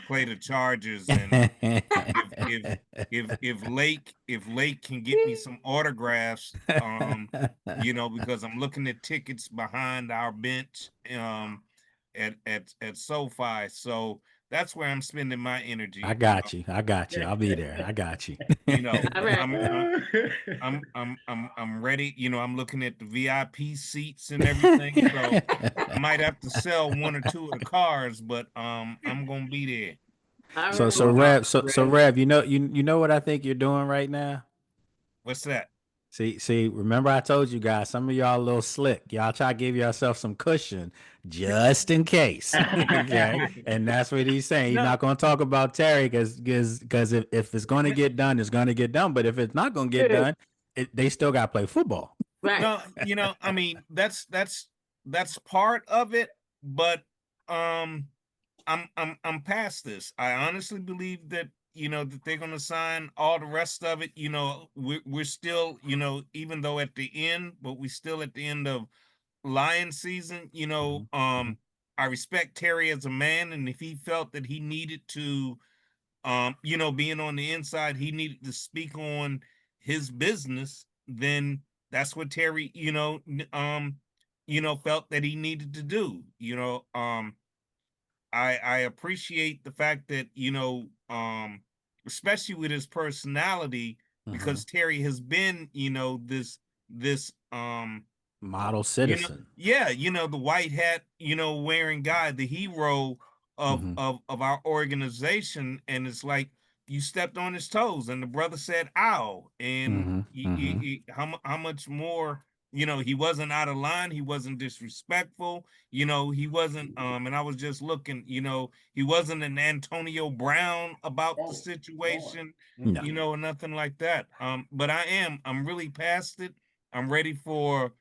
Speaker 15: play the Chargers. And if Lake can get me some autographs, because I'm looking at tickets behind our bench at SoFi. So that's where I'm spending my energy.
Speaker 1: I got you. I'll be there. I got you.
Speaker 15: I'm ready. I'm looking at the VIP seats and everything. So I might have to sell one or two of the cars, but I'm gonna be there.
Speaker 1: So Rev, you know what I think you're doing right now?
Speaker 15: What's that?
Speaker 1: See, remember I told you guys, some of y'all a little slick. Y'all try to give yourself some cushion just in case. Okay. And that's what he's saying. He's not going to talk about Terry because if it's going to get done, it's going to get done. But if it's not going to get done, they still got to play football.
Speaker 16: Right.
Speaker 15: No, I mean, that's part of it, but I'm past this. I honestly believe that that they're going to sign all the rest of it. We're still, even though at the end, but we still at the end of Lion season. I respect Terry as a man, and if he felt that he needed to, being on the inside, he needed to speak on his business, then that's what Terry, felt that he needed to do. I appreciate the fact that especially with his personality, because Terry has been this
Speaker 1: model citizen.
Speaker 15: The white hat wearing guy, the hero of our organization, and it's like you stepped on his toes, and the brother said ow, and how much more. He wasn't out of line. He wasn't disrespectful. He wasn't, and I was just looking, he wasn't an Antonio Brown about the situation, or nothing like that. But I'm really past it. I'm ready for,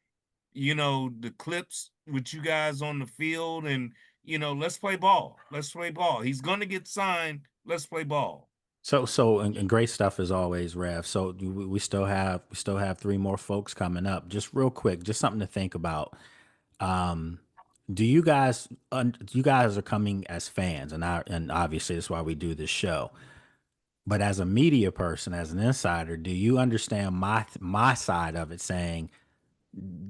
Speaker 15: the clips with you guys on the field, and, let's play ball. Let's play ball. He's going to get signed. Let's play ball.
Speaker 1: And great stuff as always, Rev. So we still have 3 more folks coming up. Just real quick, just something to think about. You guys are coming as fans, and obviously that's why we do this show. But as a media person, as an insider, do you understand my side of it, saying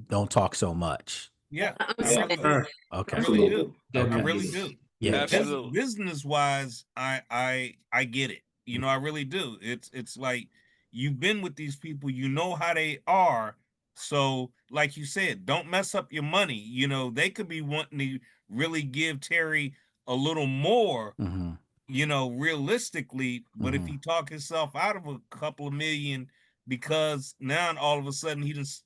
Speaker 1: don't talk so much?
Speaker 15: Yeah,
Speaker 16: Absolutely.
Speaker 1: Okay,
Speaker 15: I really do.
Speaker 1: Okay.
Speaker 15: I really do.
Speaker 1: Yeah,
Speaker 9: Absolutely.
Speaker 15: Business wise, I get it. I really do. It's like you've been with these people, you know how they are. So, like you said, don't mess up your money. They could be wanting to really give Terry a little more, realistically. But if he talk himself out of a couple of million, because now all of a sudden he just,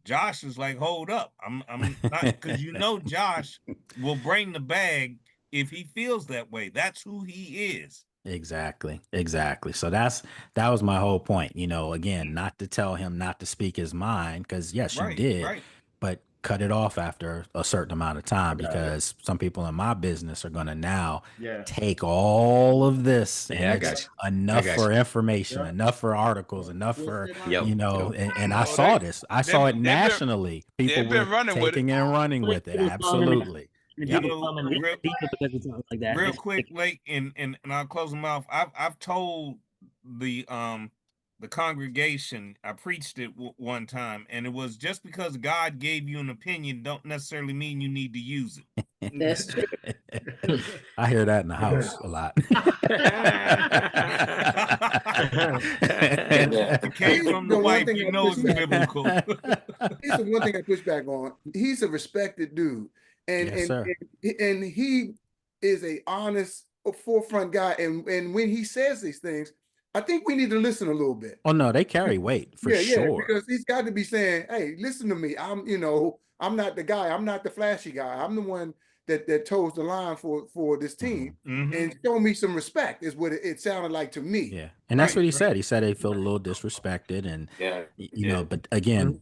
Speaker 15: Josh is like, hold up, I'm not, because Josh will bring the bag if he feels that way. That's who he is.
Speaker 1: Exactly. So that was my whole point. Again, not to tell him not to speak his mind, because yes, you did, but cut it off after a certain amount of time, because some people in my business are going to now take all of this, and it's enough for information, enough for articles, enough for and I saw this. I saw it nationally. People were taking and running with it. Absolutely.
Speaker 15: Real quick, Lake, and I'll close them off. I've told the the congregation. I preached it one time, and it was just because God gave you an opinion don't necessarily mean you need to use it.
Speaker 16: That's true.
Speaker 1: I hear that in the house a lot.
Speaker 15: It came from the wife, you know it's biblical.
Speaker 3: Here's the one thing I push back on. He's a respected dude, and
Speaker 1: Yes, sir.
Speaker 3: and he is a honest, forefront guy. And when he says these things, I think we need to listen a little bit.
Speaker 1: Oh no, they carry weight for sure.
Speaker 3: Because he's got to be saying, "Hey, listen to me. I'm not the guy. I'm not the flashy guy. I'm the one that toes the line for this team, and show me some respect." Is what it sounded like to me.
Speaker 1: Yeah, and that's what he said. He said he felt a little disrespected, and you know. But again,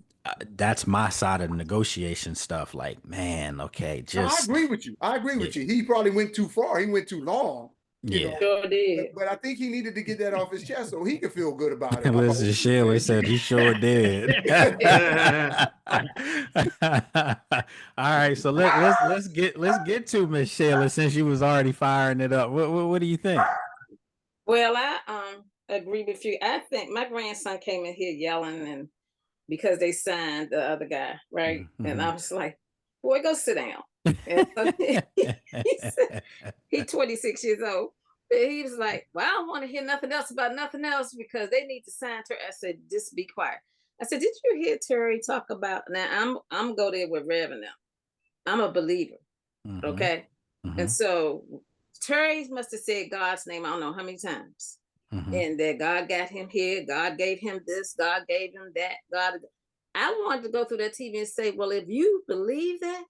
Speaker 1: that's my side of the negotiation stuff. Like, man, okay,
Speaker 3: No, I
Speaker 1: just
Speaker 3: agree with you. I agree with you. He probably went too far. He went too long. You know?
Speaker 16: Sure did.
Speaker 3: But I think he needed to get that off his chest so he could feel good about it.
Speaker 1: Listen, Sheila said he sure did. All right, so let's get to Miss Sheila since you was already firing it up. What do you think?
Speaker 16: Well, I agree with you. I think my grandson came in here yelling and because they signed the other guy, right? And I was like, "Boy, go sit down." And so he's 26 years old. He was like, "Well, I don't want to hear nothing else about nothing else because they need to sign Terry." I said, "Just be quiet." I said, "Did you hear Terry talk about?" Now I'm go there with Rev and them. I'm a believer, okay? And so Terry must have said God's name I don't know how many times, and that God got him here, God gave him this, God gave him that. God, I wanted to go through that TV and say, "Well, if you believe that,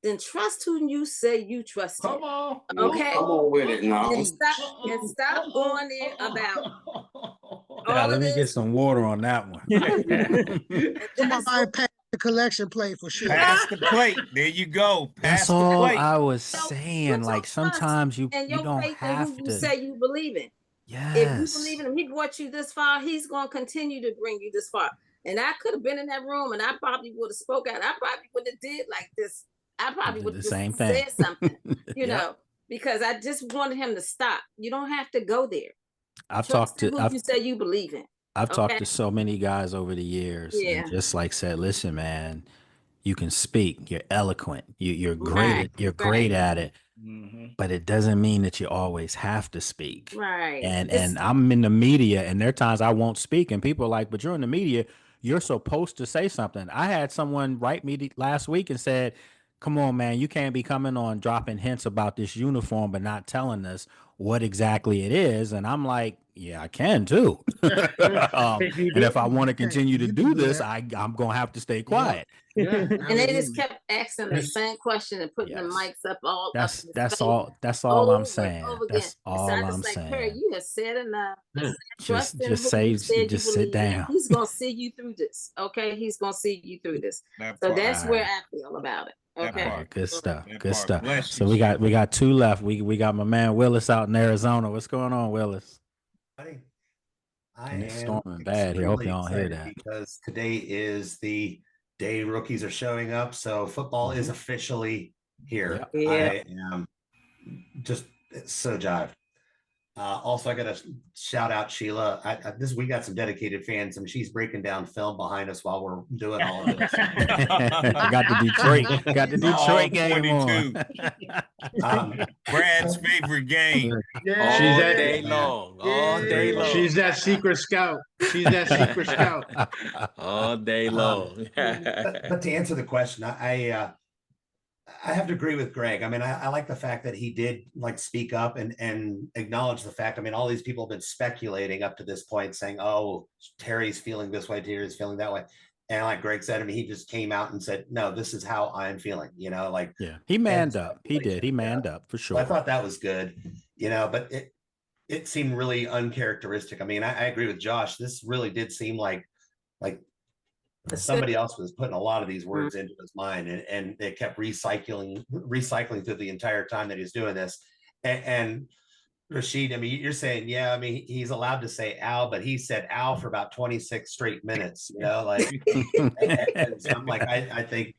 Speaker 16: then trust who you say you trust."
Speaker 2: Come on.
Speaker 16: Okay.
Speaker 2: Come on with it now.
Speaker 16: And stop going there about
Speaker 1: Yeah, let me get some water on that one.
Speaker 12: Somebody pass the collection plate for sure.
Speaker 15: Pass the plate. There you go. Pass
Speaker 1: That's
Speaker 15: the
Speaker 1: all
Speaker 15: plate.
Speaker 1: I was saying. Like sometimes you don't have
Speaker 16: who you
Speaker 1: to
Speaker 16: say you believe in.
Speaker 1: Yes.
Speaker 16: If you believe in him, he brought you this far, he's going to continue to bring you this far. And I could have been in that room and I probably would have spoke out. I probably would have did like this. I probably would have said something, you know, because I just wanted him to stop. You don't have to go there.
Speaker 1: I've talked to
Speaker 16: who you say you believe in.
Speaker 1: I've talked to so many guys over the years and just like said, "Listen, man, you can speak, you're eloquent, you're great, you're great at it, but it doesn't mean that you always have to speak."
Speaker 16: Right.
Speaker 1: And I'm in the media, and there are times I won't speak, and people are like, "But you're in the media, you're supposed to say something." I had someone write me last week and said, "Come on, man, you can't be coming on dropping hints about this uniform, but not telling us what exactly it is." And I'm like, "Yeah, I can too." And if I want to continue to do this, I'm gonna have to stay quiet.
Speaker 16: And they just kept asking the same question and putting the mics up all
Speaker 1: That's all I'm saying. That's all I'm
Speaker 16: saying. Perry,
Speaker 1: saying.
Speaker 16: you have said enough.
Speaker 1: Just sit down.
Speaker 16: He's gonna see you through this. Okay, he's gonna see you through this. So that's where I feel about it. Okay.
Speaker 1: Good stuff. Good stuff. So we got two left. We got my man Willis out in Arizona. What's going on, Willis?
Speaker 17: I
Speaker 1: And it's
Speaker 17: am
Speaker 1: storming bad here. Hope
Speaker 17: extremely
Speaker 1: y'all hear
Speaker 17: excited
Speaker 1: that.
Speaker 17: because today is the day rookies are showing up. So football is officially here.
Speaker 16: Yeah.
Speaker 17: I am just so jived. Also, I got to shout out Sheila. We got some dedicated fans, and she's breaking down film behind us while we're doing all of this.
Speaker 1: got the Detroit game on.
Speaker 15: Brad's favorite game.
Speaker 11: Yeah.
Speaker 5: All day long. All day long.
Speaker 11: She's that secret scout. She's that secret scout.
Speaker 5: All day long.
Speaker 17: But to answer the question, I have to agree with Greg. I mean, I like the fact that he did like speak up and acknowledge the fact. I mean, all these people have been speculating up to this point saying, "Oh, Terry's feeling this way, Terry's feeling that way." And like Greg said, I mean, he just came out and said, "No, this is how I'm feeling," you know, like,
Speaker 1: he manned up. He did. He manned up for sure.
Speaker 17: I thought that was good, you know, but it seemed really uncharacteristic. I mean, I agree with Josh. This really did seem like somebody else was putting a lot of these words into his mind, and they kept recycling through the entire time that he's doing this. And Rashid, I mean, you're saying, yeah, I mean, he's allowed to say "ow," but he said "ow" for about 26 straight minutes, you know, like, and so I'm like, I think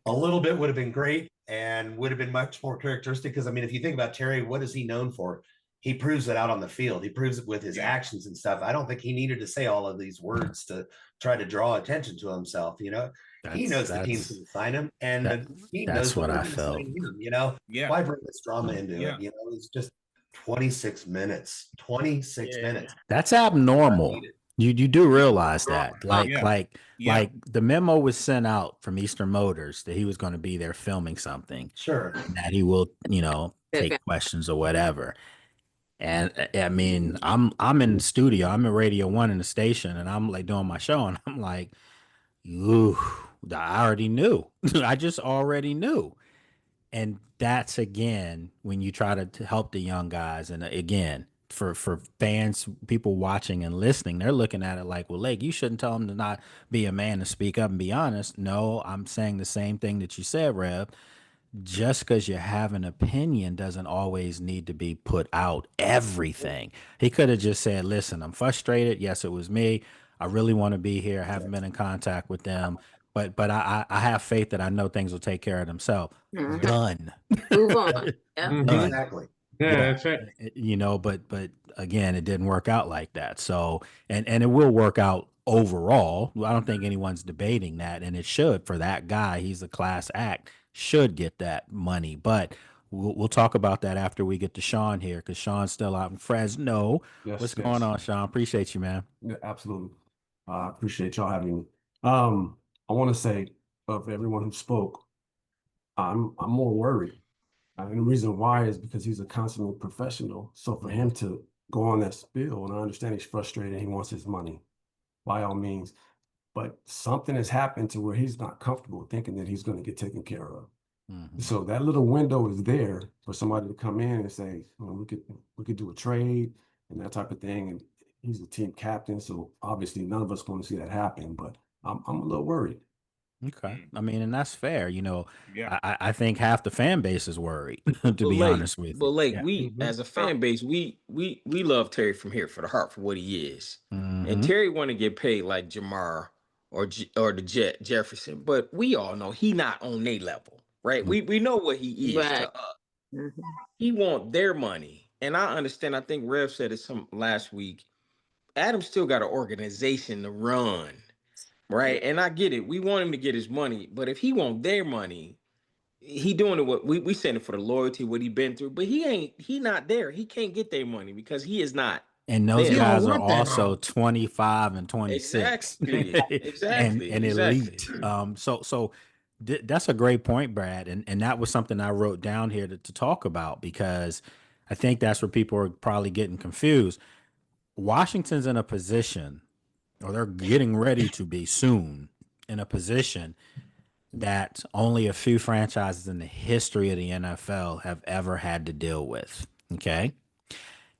Speaker 17: a little bit would have been great and would have been much more characteristic. Because I mean, if you think about Terry, what is he known for? he proves it out on the field. He proves it with his actions and stuff. I don't think he needed to say all of these words to try to draw attention to himself. He knows the team's going to sign him, and the team knows
Speaker 1: that's
Speaker 17: that
Speaker 1: what
Speaker 17: we're
Speaker 1: I
Speaker 17: going to
Speaker 1: felt.
Speaker 17: sign him. Why bring this drama into it? It's just 26 minutes. 26 minutes.
Speaker 1: That's abnormal. You do realize that, like the memo was sent out from Eastern Motors that he was going to be there filming something.
Speaker 17: Sure.
Speaker 1: That he will, take questions or whatever. And I mean, I'm in the studio, I'm in Radio One in the station, and I'm like doing my show, and I'm like, ooh, I already knew. I just already knew. And that's again when you try to help the young guys, and again for fans, people watching and listening, they're looking at it like, well, Lake, you shouldn't tell them to not be a man and speak up and be honest. No, I'm saying the same thing that you said, Rev. Just because you have an opinion doesn't always need to be put out everything. He could have just said, listen, I'm frustrated. Yes, it was me. I really want to be here. I haven't been in contact with them, but I have faith that I know things will take care of themselves. Done.
Speaker 16: Move on.
Speaker 1: Done.
Speaker 17: Exactly.
Speaker 11: Yeah, that's right.
Speaker 1: But again, it didn't work out like that. So, and it will work out overall. I don't think anyone's debating that, and it should for that guy. He's a class act, should get that money. But we'll talk about that after we get to Sean here, because Sean's still out in Fresno. What's going on, Sean? Appreciate you, man.
Speaker 18: Yeah, absolutely. I appreciate y'all having me. I want to say of everyone who spoke, I'm more worried. And the reason why is because he's a consummate professional. So for him to go on that spiel, and I understand he's frustrated, he wants his money, by all means. But something has happened to where he's not comfortable thinking that he's going to get taken care of. So that little window is there for somebody to come in and say, well, we could do a trade and that type of thing. And he's the team captain, so obviously none of us want to see that happen. But I'm a little worried.
Speaker 1: Okay. I mean, and that's fair. I think half the fan base is worried, to be honest with you.
Speaker 5: But like we as a fan base, we love Terry from here for the heart for what he is. And Terry want to get paid like Jamar or the Jefferson, but we all know he not on their level, right? We know what he is to us. He want their money. And I understand, I think Rev said it last week. Adam still got an organization to run. Right. And I get it. We want him to get his money. But if he want their money, he doing it what we saying it for the loyalty, what he been through. But he not there. He can't get their money because he is not.
Speaker 1: And those guys are also 25 and 26.
Speaker 5: Exactly.
Speaker 1: and elite. So that's a great point, Brad. And that was something I wrote down here to talk about, because I think that's where people are probably getting confused. Washington's in a position, or they're getting ready to be soon, in a position that only a few franchises in the history of the NFL have ever had to deal with. Okay.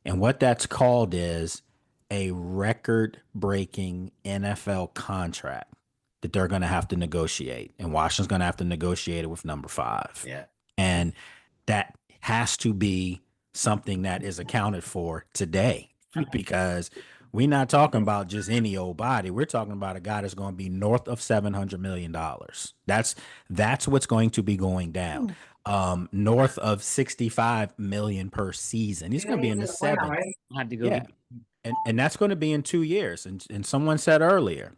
Speaker 1: And what that's called is a record-breaking NFL contract that they're going to have to negotiate. And Washington's going to have to negotiate it with number 5.
Speaker 17: Yeah.
Speaker 1: And that has to be something that is accounted for today, because we're not talking about just any old body. We're talking about a guy that's going to be north of $700 million. That's what's going to be going down. North of 65 million per season. He's going to be in the 70s. And that's going to be in 2 years. And someone said earlier,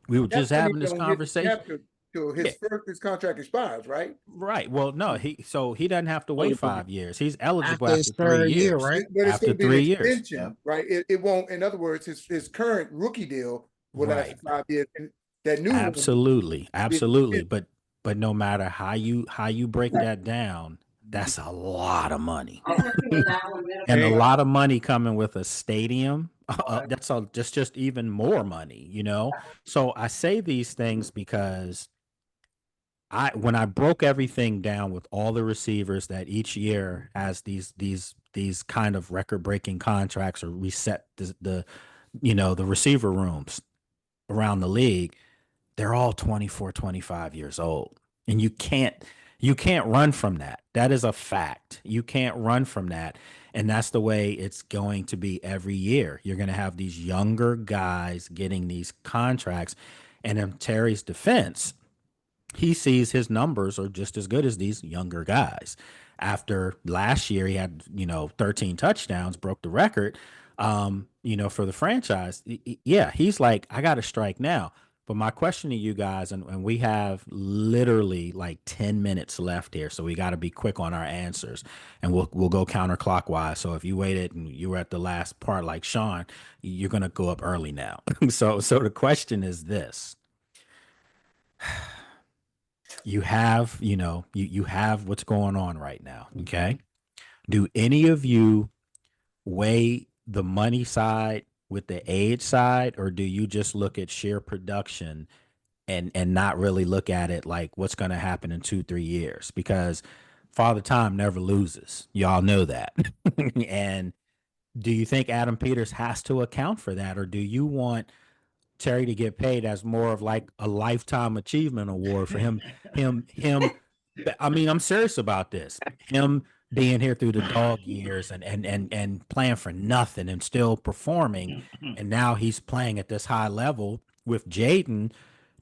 Speaker 1: we were just having this conversation.
Speaker 3: Till his contract expires, right?
Speaker 1: Right. Well, no, he doesn't have to wait 5 years. He's eligible
Speaker 12: After
Speaker 1: after
Speaker 12: his
Speaker 1: 3
Speaker 12: third year,
Speaker 1: years.
Speaker 12: right?
Speaker 3: But it's
Speaker 1: After
Speaker 3: going to be
Speaker 1: 3
Speaker 3: an
Speaker 1: years.
Speaker 3: extension, right? It won't. In other words, his current rookie deal will last 5 years. And that new
Speaker 1: Absolutely. But no matter how you break that down, that's a lot of money. And a lot of money coming with a stadium. That's just even more money, So I say these things because when I broke everything down with all the receivers that each year has these kind of record-breaking contracts, or reset the receiver rooms around the league, they're all 24, 25 years old. And you can't run from that. That is a fact. You can't run from that. And that's the way it's going to be every year. You're going to have these younger guys getting these contracts. And in Terry's defense, he sees his numbers are just as good as these younger guys. after last year he had, 13 touchdowns, broke the record, for the franchise. Yeah, he's like, I got to strike now. But my question to you guys, and we have literally like 10 minutes left here, so we got to be quick on our answers, and we'll go counterclockwise. So if you waited and you were at the last part like Sean, you're gonna go up early now. So the question is this: you have, you have what's going on right now. Okay, do any of you weigh the money side with the age side, or do you just look at sheer production and not really look at it like what's going to happen in 2-3 years? Because Father Time never loses. Y'all know that. And do you think Adam Peters has to account for that, or do you want Terry to get paid as more of like a lifetime achievement award for him? I mean, I'm serious about this. Him being here through the dog years and playing for nothing and still performing, and now he's playing at this high level with Jaden.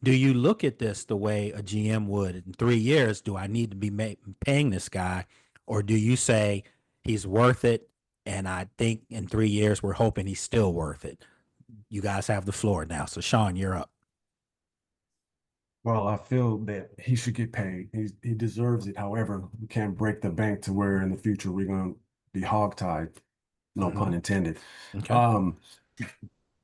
Speaker 1: Do you look at this the way a GM would in 3 years? Do I need to be paying this guy, or do you say he's worth it? And I think in 3 years we're hoping he's still worth it. You guys have the floor now. So Sean, you're up.
Speaker 18: Well, I feel that he should get paid. He deserves it. However, we can't break the bank to where in the future we're going to be hogtied. No pun intended.
Speaker 1: Okay.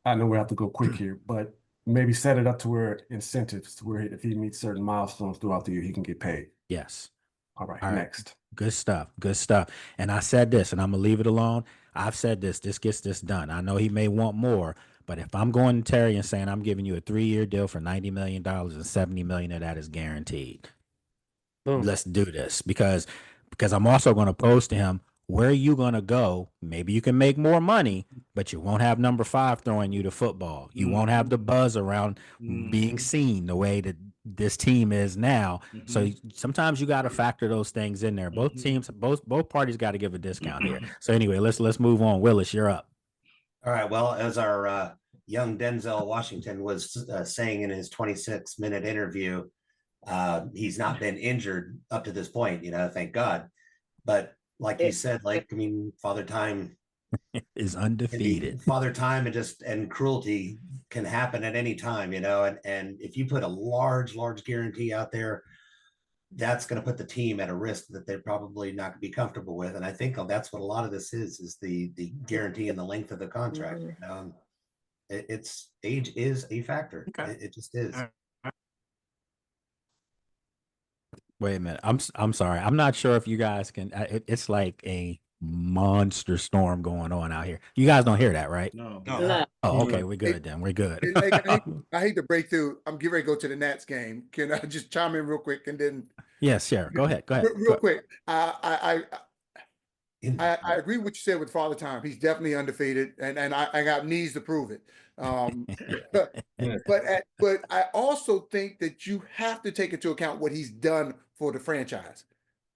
Speaker 18: I know we have to go quick here, but maybe set it up to where incentives, to where if he meets certain milestones throughout the year, he can get paid.
Speaker 1: Yes.
Speaker 18: All right. Next.
Speaker 1: Good stuff. Good stuff. And I said this, and I'm gonna leave it alone. I've said this. This gets this done. I know he may want more, but if I'm going to Terry and saying I'm giving you a 3-year deal for $90 million and $70 million of that is guaranteed, let's do this, because I'm also going to pose to him, where are you going to go? Maybe you can make more money, but you won't have number 5 throwing you the football. You won't have the buzz around being seen the way that this team is now. So sometimes you got to factor those things in there. Both teams, both parties got to give a discount here. So anyway, let's move on. Willis, you're up.
Speaker 17: All right. Well, as our young Denzel Washington was saying in his 26-minute interview, he's not been injured up to this point, thank God. But like you said, like, I mean, Father Time
Speaker 1: is undefeated.
Speaker 17: Father Time and cruelty can happen at any time, and if you put a large guarantee out there, that's going to put the team at a risk that they're probably not going to be comfortable with. And I think that's what a lot of this is the guarantee and the length of the contract. It's age is a factor. Okay. It just is.
Speaker 1: Wait a minute. I'm sorry. I'm not sure if you guys can. It's like a monster storm going on out here. You guys don't hear that, right?
Speaker 3: No.
Speaker 1: Oh, okay. We're good then. We're good.
Speaker 3: I hate to break through. I'm getting ready to go to the Nats game. Can I just chime in real quick and then?
Speaker 1: Yes, sure. Go ahead.
Speaker 3: Real quick. I agree with what you said with Father Time. He's definitely undefeated, and I got knees to prove it. But I also think that you have to take into account what he's done for the franchise.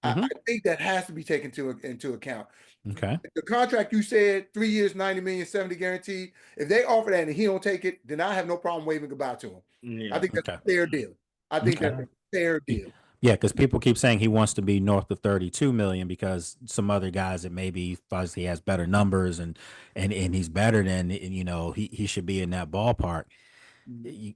Speaker 3: I think that has to be taken into account.
Speaker 1: Okay.
Speaker 3: The contract you said, 3 years, 90 million, 70 guaranteed. If they offer that and he don't take it, then I have no problem waving goodbye to him. Yeah. I think that's a fair deal. That's a fair deal.
Speaker 1: Yeah, because people keep saying he wants to be north of 32 million because some other guys that maybe thought he has better numbers and he's better than, he should be in that ballpark.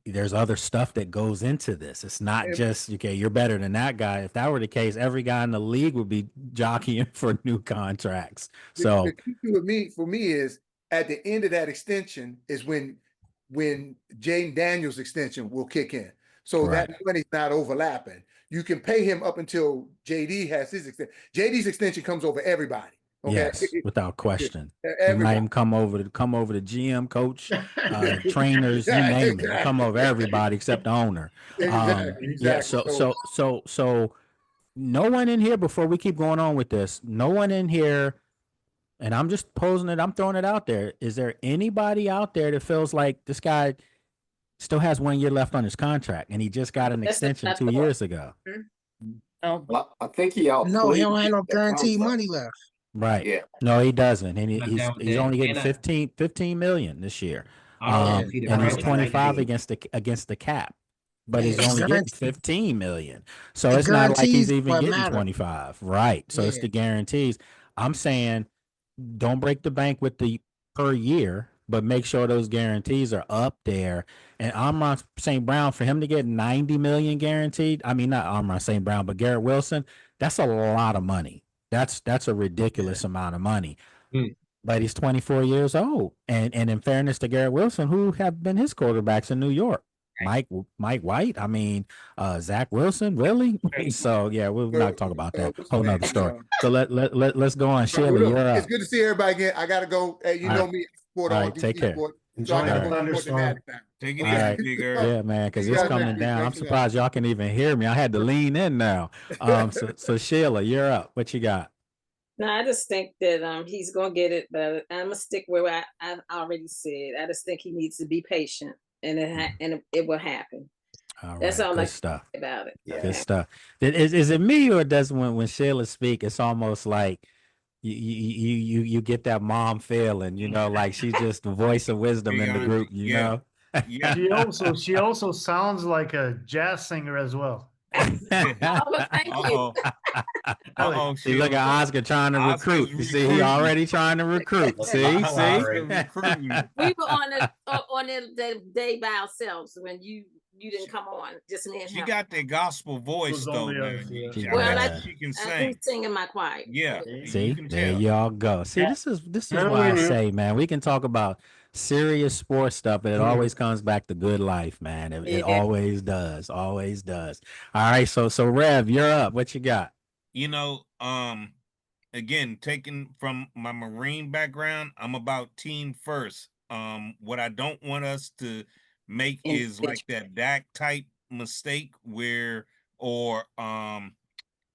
Speaker 1: There's other stuff that goes into this. It's not just, okay, you're better than that guy. If that were the case, every guy in the league would be jockeying for new contracts. So
Speaker 3: the key for me is at the end of that extension is when Jaden Daniels' extension will kick in. So that money's not overlapping. You can pay him up until JD has his extension. JD's extension comes over everybody. Okay?
Speaker 1: Yes, without question. It might even come over the GM, coach, trainers, you name it. Come over everybody except the owner.
Speaker 3: Exactly.
Speaker 1: Yeah. So no one in here, before we keep going on with this, no one in here, and I'm just posing it, I'm throwing it out there. Is there anybody out there that feels like this guy still has 1 year left on his contract and he just got an extension 2 years ago?
Speaker 2: Well, I think he outplayed.
Speaker 12: No, he don't have no guaranteed money left.
Speaker 1: Right. Yeah. No, he doesn't. And he's only getting 15 million this year. And he's 25 against the cap. but
Speaker 12: Yeah,
Speaker 1: he's only getting
Speaker 12: guaranteed.
Speaker 1: 15 million. So
Speaker 12: The
Speaker 1: it's not like he's
Speaker 12: guarantees
Speaker 1: even
Speaker 12: what
Speaker 1: getting
Speaker 12: matter.
Speaker 1: 25. Right. So it's
Speaker 12: Yeah.
Speaker 1: the guarantees. I'm saying don't break the bank with the per year, but make sure those guarantees are up there. And Amon St. Brown, for him to get 90 million guaranteed, I mean not Amon St. Brown, but Garrett Wilson, that's a lot of money. That's a ridiculous amount of money. But he's 24 years old. And in fairness to Garrett Wilson, who have been his quarterbacks in New York? Mike White. I mean, Zach Wilson, really? So yeah, we'll not talk about that. Whole nother story. So let's go on. Sheila,
Speaker 3: Look,
Speaker 1: you're
Speaker 3: it's
Speaker 1: up.
Speaker 3: good to see everybody again. I gotta go. Hey, you
Speaker 1: All
Speaker 3: know
Speaker 1: right.
Speaker 3: me, I support
Speaker 1: All
Speaker 3: all
Speaker 1: right, take
Speaker 3: DC
Speaker 1: care.
Speaker 3: sports. So
Speaker 11: Enjoy
Speaker 3: I gotta
Speaker 11: the
Speaker 3: go support the
Speaker 11: thunderstorm.
Speaker 3: Natty family.
Speaker 15: Take it
Speaker 1: All
Speaker 15: easy,
Speaker 1: right.
Speaker 15: big girl.
Speaker 1: Yeah, man, because
Speaker 3: See
Speaker 1: it's
Speaker 3: y'all
Speaker 1: coming
Speaker 3: next week.
Speaker 1: down. I'm
Speaker 3: Thanks a lot.
Speaker 1: surprised y'all can even hear me. I had to lean in now. So Sheila, you're up. What you got?
Speaker 16: No, I just think that he's gonna get it, but I'm gonna stick where I already said. I just think he needs to be patient, and it will happen.
Speaker 1: All
Speaker 16: That's
Speaker 1: right,
Speaker 16: all I
Speaker 1: good
Speaker 16: can
Speaker 1: stuff.
Speaker 16: say about it.
Speaker 1: Good stuff. Is it me, or does when Sheila speak, it's almost like you get that mom feeling, like she's just the voice of wisdom
Speaker 15: Big
Speaker 1: in the
Speaker 15: auntie.
Speaker 1: group,
Speaker 15: Yeah. Yeah.
Speaker 14: She also sounds like a jazz singer as well.
Speaker 16: Oh, well, thank you.
Speaker 15: Uh-oh.
Speaker 1: See, look at Oscar trying to recruit.
Speaker 15: Oscar's
Speaker 1: You see, he
Speaker 15: recruiting.
Speaker 1: already trying to recruit. See.
Speaker 15: Oscar recruiting.
Speaker 16: We were on the day by ourselves when you didn't come on, just me and
Speaker 15: She
Speaker 16: him.
Speaker 15: got that gospel voice
Speaker 14: was
Speaker 15: though.
Speaker 14: only
Speaker 15: Now.
Speaker 14: us, yeah.
Speaker 1: She
Speaker 16: Well,
Speaker 1: does.
Speaker 15: She can
Speaker 16: I
Speaker 15: sing.
Speaker 16: do sing in my choir.
Speaker 15: Yeah, you
Speaker 1: See,
Speaker 15: can
Speaker 1: there
Speaker 15: tell.
Speaker 1: y'all go. See, this is why I say, man, we can talk about serious sports stuff, but it always comes back to good life, man. It
Speaker 16: Yeah.
Speaker 1: always does. Always does. All right, so Rev, you're up. What you got?
Speaker 15: Again, taken from my Marine background, I'm about team first. What I don't want us to make is like that Dak type mistake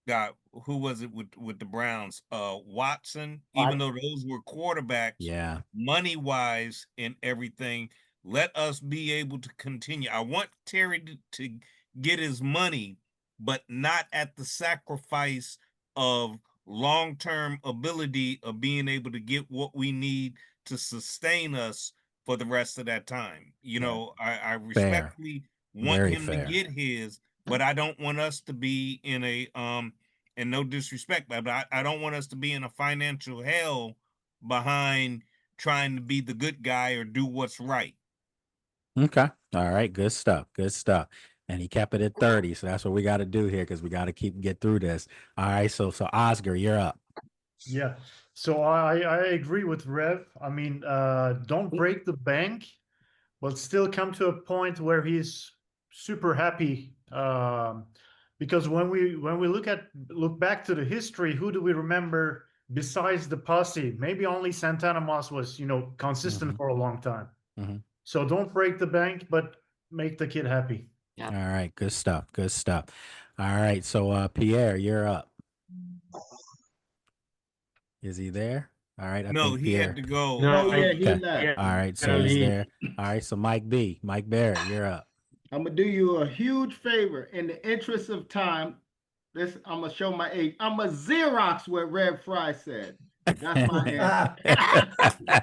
Speaker 15: God, who was it with the Browns? Watson, even though those were quarterbacks,
Speaker 1: Yeah.
Speaker 15: money wise and everything, let us be able to continue. I want Terry to get his money, but not at the sacrifice of long-term ability of being able to get what we need to sustain us for the rest of that time. I respectfully want
Speaker 1: Very
Speaker 15: him to
Speaker 1: fair.
Speaker 15: get his, but I don't want us to be in a and no disrespect, but I don't want us to be in a financial hell behind trying to be the good guy or do what's right.
Speaker 1: Okay. All right. Good stuff. Good stuff. And he kept it at 30. So that's what we got to do here, because we got to get through this. All right. So Oscar, you're up.
Speaker 14: Yeah. So I agree with Rev. I mean, don't break the bank, but still come to a point where he's super happy. Because when we look back to the history, who do we remember besides the posse? Maybe only Santana Moss was, consistent for a long time. So don't break the bank, but make the kid happy.
Speaker 1: All right. Good stuff. Good stuff. All right. So Pierre, you're up. Is he there? All right. I
Speaker 15: No,
Speaker 1: think
Speaker 15: he
Speaker 1: Pierre.
Speaker 15: had to go.
Speaker 19: No, yeah, he
Speaker 1: Okay.
Speaker 19: left.
Speaker 1: All right. So he's there. All right. So Mike Barrett, you're up.
Speaker 19: I'm gonna do you a huge favor. In the interest of time, I'm gonna show my age. I'm a Xerox what Rev Fry said. That's my answer.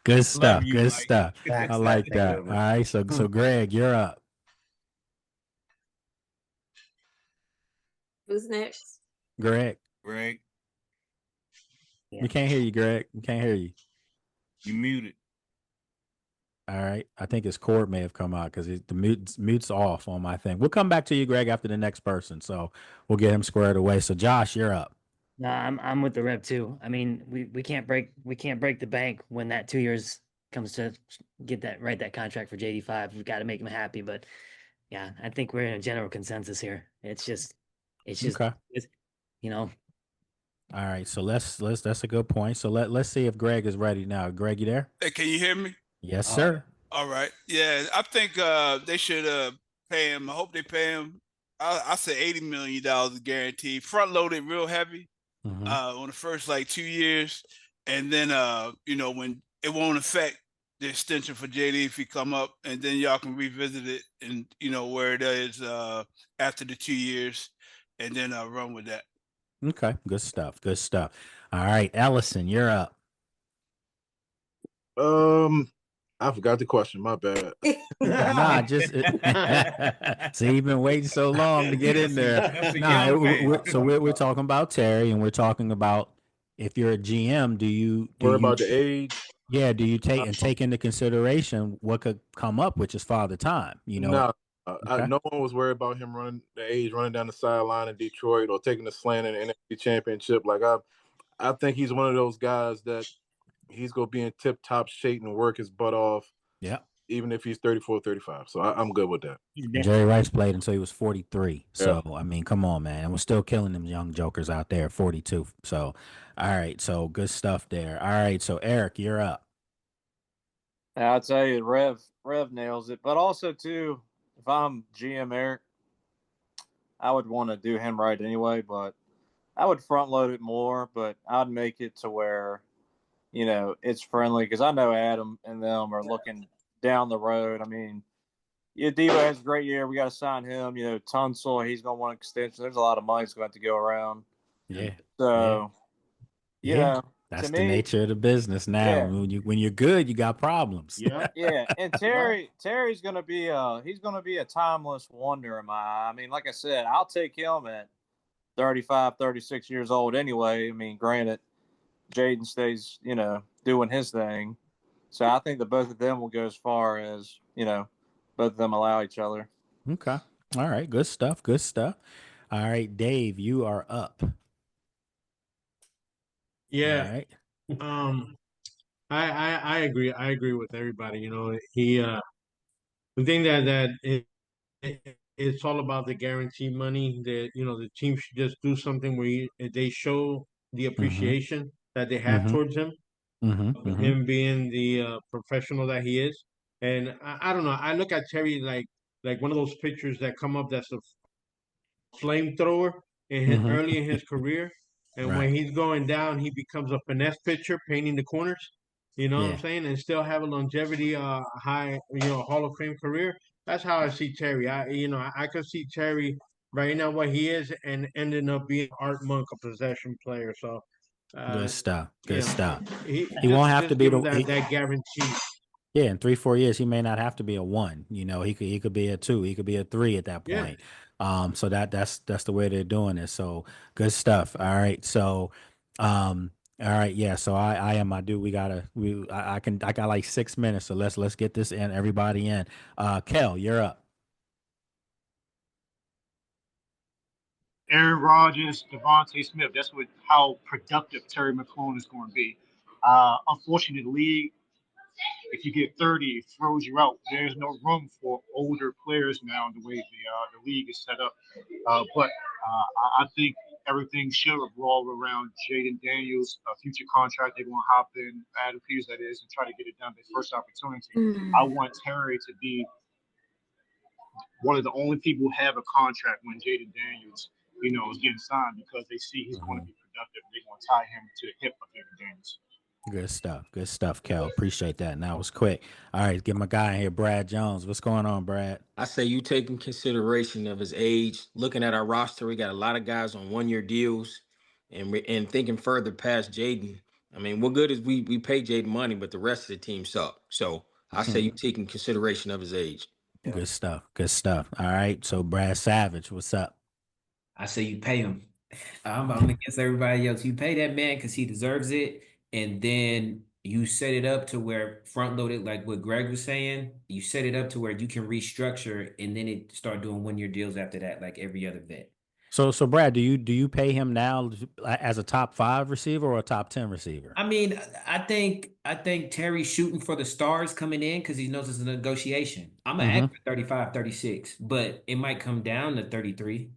Speaker 1: Good stuff.
Speaker 15: you,
Speaker 1: Good
Speaker 15: Mike.
Speaker 1: stuff. I like that. All right. So Greg, you're up.
Speaker 16: Who's next?
Speaker 1: Greg.
Speaker 16: Yeah.
Speaker 1: We can't hear you, Greg. We can't hear you.
Speaker 15: You muted.
Speaker 1: All right. I think his cord may have come out because the mute's off on my thing. We'll come back to you, Greg, after the next person. So we'll get him squared away. So Josh, you're up.
Speaker 13: No, I'm with the Rev too. I mean, we can't break the bank when that 2 years comes to write that contract for JD5. We've got to make him happy. But yeah, I think we're in a general consensus here. It's just
Speaker 1: Okay.
Speaker 13: All
Speaker 1: right. So that's a good point. So let's see if Greg is ready now. Greg, you there?
Speaker 9: Hey, can you hear me?
Speaker 1: Yes, sir.
Speaker 9: All right. Yeah, I think they should pay him. I hope they pay him. I say $80 million guaranteed, front loaded real heavy on the first 2 years, and then when it won't affect the extension for JD if he come up, and then y'all can revisit it and where it is after the 2 years, and then run with that.
Speaker 1: Okay. Good stuff. Good stuff. All right, Ellison, you're up.
Speaker 8: I forgot the question. My bad.
Speaker 1: Nah, just see, you've been waiting so long to get in there.
Speaker 15: That's a
Speaker 1: Nah,
Speaker 15: young man.
Speaker 1: so we're talking about Terry, and we're talking about if you're a GM, do you
Speaker 8: Worry about the age.
Speaker 1: yeah, do you take into consideration what could come up, which is Father Time? You know.
Speaker 8: No,
Speaker 1: Okay.
Speaker 8: no one was worried about him running down the sideline in Detroit or taking a slant in the NFC Championship. Like I think he's one of those guys that he's gonna be in tip top shape and work his butt off.
Speaker 1: Yeah.
Speaker 8: Even if he's 34, 35. So I'm good with that.
Speaker 1: Jerry Rice played until he was 43.
Speaker 8: Yeah.
Speaker 1: So I mean, come on, man. And we're still killing them young jokers out there at 42. So all right, so good stuff there. All right, so Eric, you're up.
Speaker 10: I'll tell you, Rev nails it. But also too, if I'm GM Eric, I would want to do him right anyway, but I would front load it more, but I'd make it to where, it's friendly, because I know Adam and them are looking down the road. I mean, Debo has a great year. We got to sign him. Tunsil, he's going to want an extension. There's a lot of money that's going to have to go around.
Speaker 1: Yeah.
Speaker 10: So,
Speaker 1: That's
Speaker 10: to
Speaker 1: the
Speaker 10: me,
Speaker 1: nature of the business now.
Speaker 10: Yeah.
Speaker 1: When you're good, you got problems.
Speaker 10: Yeah, and Terry's going to be a timeless wonder in my eye. I mean, like I said, I'll take him at 35, 36 years old anyway. I mean, granted, Jaden stays, doing his thing. So I think that both of them will go as far as, both of them allow each other.
Speaker 1: Okay. All right. Good stuff. Good stuff. All right, Dave, you are up.
Speaker 11: Yeah.
Speaker 1: All right.
Speaker 11: I agree. I agree with everybody. He the thing that it's all about the guarantee money. That the team should just do something where they show the appreciation that they have towards him, him being the professional that he is. And I don't know. I look at Terry like one of those pictures that come up that's a flamethrower early in his career. And when he's going down, he becomes a finesse pitcher, painting the corners. You know what I'm saying? And still have a longevity, high, Hall of Fame career. That's how I see Terry. I could see Terry right now what he is and ending up being Art Monk, a possession player. So,
Speaker 1: Good stuff. Good stuff.
Speaker 11: He
Speaker 1: won't have to be
Speaker 11: give him
Speaker 1: the
Speaker 11: that guarantee.
Speaker 1: Yeah, in 3-4 years, he may not have to be a 1. He could be a 2. He could be a 3 at that
Speaker 11: Yeah.
Speaker 1: point. So that's the way they're doing it. So good stuff. All right. So, all right. Yeah. So I am my dude. I got like 6 minutes. So let's get this in. Everybody in. Kel, you're up.
Speaker 7: Aaron Rodgers, Devontae Smith. That's how productive Terry McLaurin is going to be. Unfortunately, the league, if you get 30, it throws you out. There's no room for older players now the way the league is set up. But I think everything should revolve around Jaden Daniels' future contract. They're going to hop in, Adam Peters, that is, and try to get it done their first opportunity. I want Terry to be one of the only people who have a contract when Jaden Daniels, is getting signed, because they see he's going to be productive. They're going to tie him to the hip of Jaden Daniels.
Speaker 1: Good stuff. Good stuff, Kel. Appreciate that. And that was quick. All right, get my guy in here, Brad Jones. What's going on, Brad?
Speaker 5: I say you take in consideration of his age. Looking at our roster, we got a lot of guys on 1-year deals, and thinking further past Jaden. I mean, what good is we pay Jaden money, but the rest of the team suck. So I say you take in consideration of his age.
Speaker 1: Good stuff. Good stuff. All right. So Brad Savage, what's up?
Speaker 6: I say you pay him. I'm against everybody else. You pay that man because he deserves it, and then you set it up to where front loaded, like what Greg was saying. You set it up to where you can restructure, and then it start doing 1-year deals after that, like every other vet.
Speaker 1: So Brad, do you pay him now as a top 5 receiver or a top 10 receiver?
Speaker 6: I mean, I think Terry's shooting for the stars coming in because he knows it's a negotiation. I'm gonna ask for 35, 36, but it might come down to 33.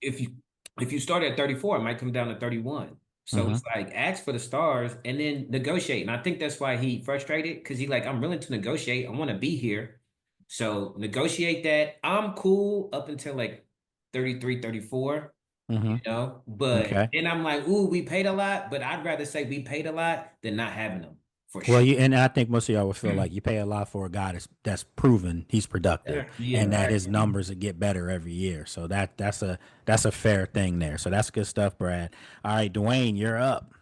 Speaker 6: If you start at 34, it might come down to 31. So it's like, ask for the stars and then negotiate. And I think that's why he frustrated, because I'm willing to negotiate. I want to be here. So negotiate that. I'm cool up until like 33, 34, but then I'm like, ooh, we paid a lot, but I'd rather say we paid a lot than not having them.
Speaker 1: Well, and I think most of y'all would feel like you pay a lot for a guy that's proven he's productive, and that his numbers will get better every year. So that's a fair thing there. So that's good stuff, Brad. All right, Dwayne, you're up.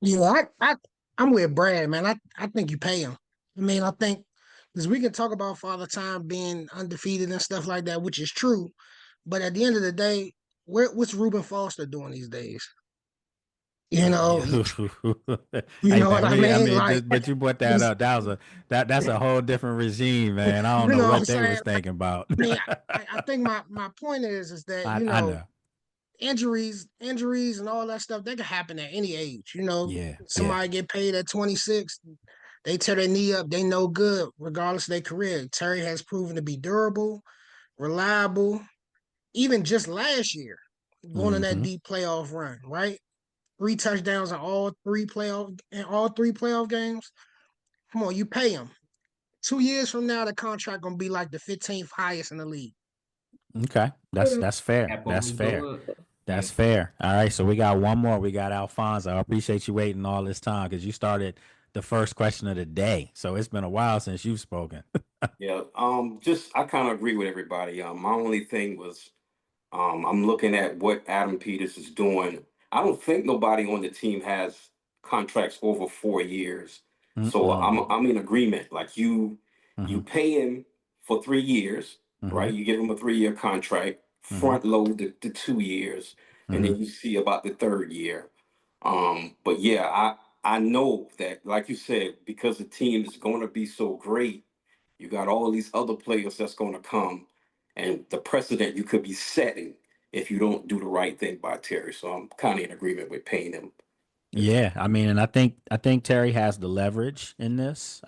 Speaker 12: Yeah, I'm with Brad, man. I think you pay him. I mean, I think because we can talk about Father Time being undefeated and stuff like that, which is true. But at the end of the day, what's Reuben Foster doing these days? You know, you
Speaker 1: Hey
Speaker 12: know what
Speaker 1: man,
Speaker 12: I mean? Like,
Speaker 1: but you brought that up. That's a whole different regime, man. I don't
Speaker 12: you
Speaker 1: know
Speaker 12: know what I'm
Speaker 1: what they
Speaker 12: saying?
Speaker 1: was thinking about.
Speaker 12: I mean, I think my point is that, you
Speaker 1: I
Speaker 12: know,
Speaker 1: know.
Speaker 12: injuries and all that stuff, they can happen at any age. You know,
Speaker 1: Yeah, yeah.
Speaker 12: somebody get paid at 26, they tear their knee up, they no good, regardless of their career. Terry has proven to be durable, reliable, even just last year, going on that deep playoff run, right? 3 touchdowns in all three playoff games. Come on, you pay him. 2 years from now, the contract gonna be like the 15th highest in the league.
Speaker 1: Okay, that's fair.
Speaker 6: Cap
Speaker 1: That's
Speaker 6: only go
Speaker 1: fair.
Speaker 6: up.
Speaker 1: That's fair. All right, so we got one more. We got Alfonso. I appreciate you waiting all this time because you started the first question of the day. So it's been a while since you've spoken.
Speaker 2: Yeah. Just I kind of agree with everybody. My only thing was, I'm looking at what Adam Peters is doing. I don't think nobody on the team has contracts over 4 years. So I'm in agreement. Like you pay him for 3 years, right? You give him a 3-year contract, front load the 2 years, and then you see about the third year. But yeah, I know that, like you said, because the team is going to be so great, you got all these other players that's going to come, and the precedent you could be setting if you don't do the right thing by Terry. So I'm kind of in agreement with paying him.
Speaker 1: Yeah, I mean, and I think Terry has the leverage in this.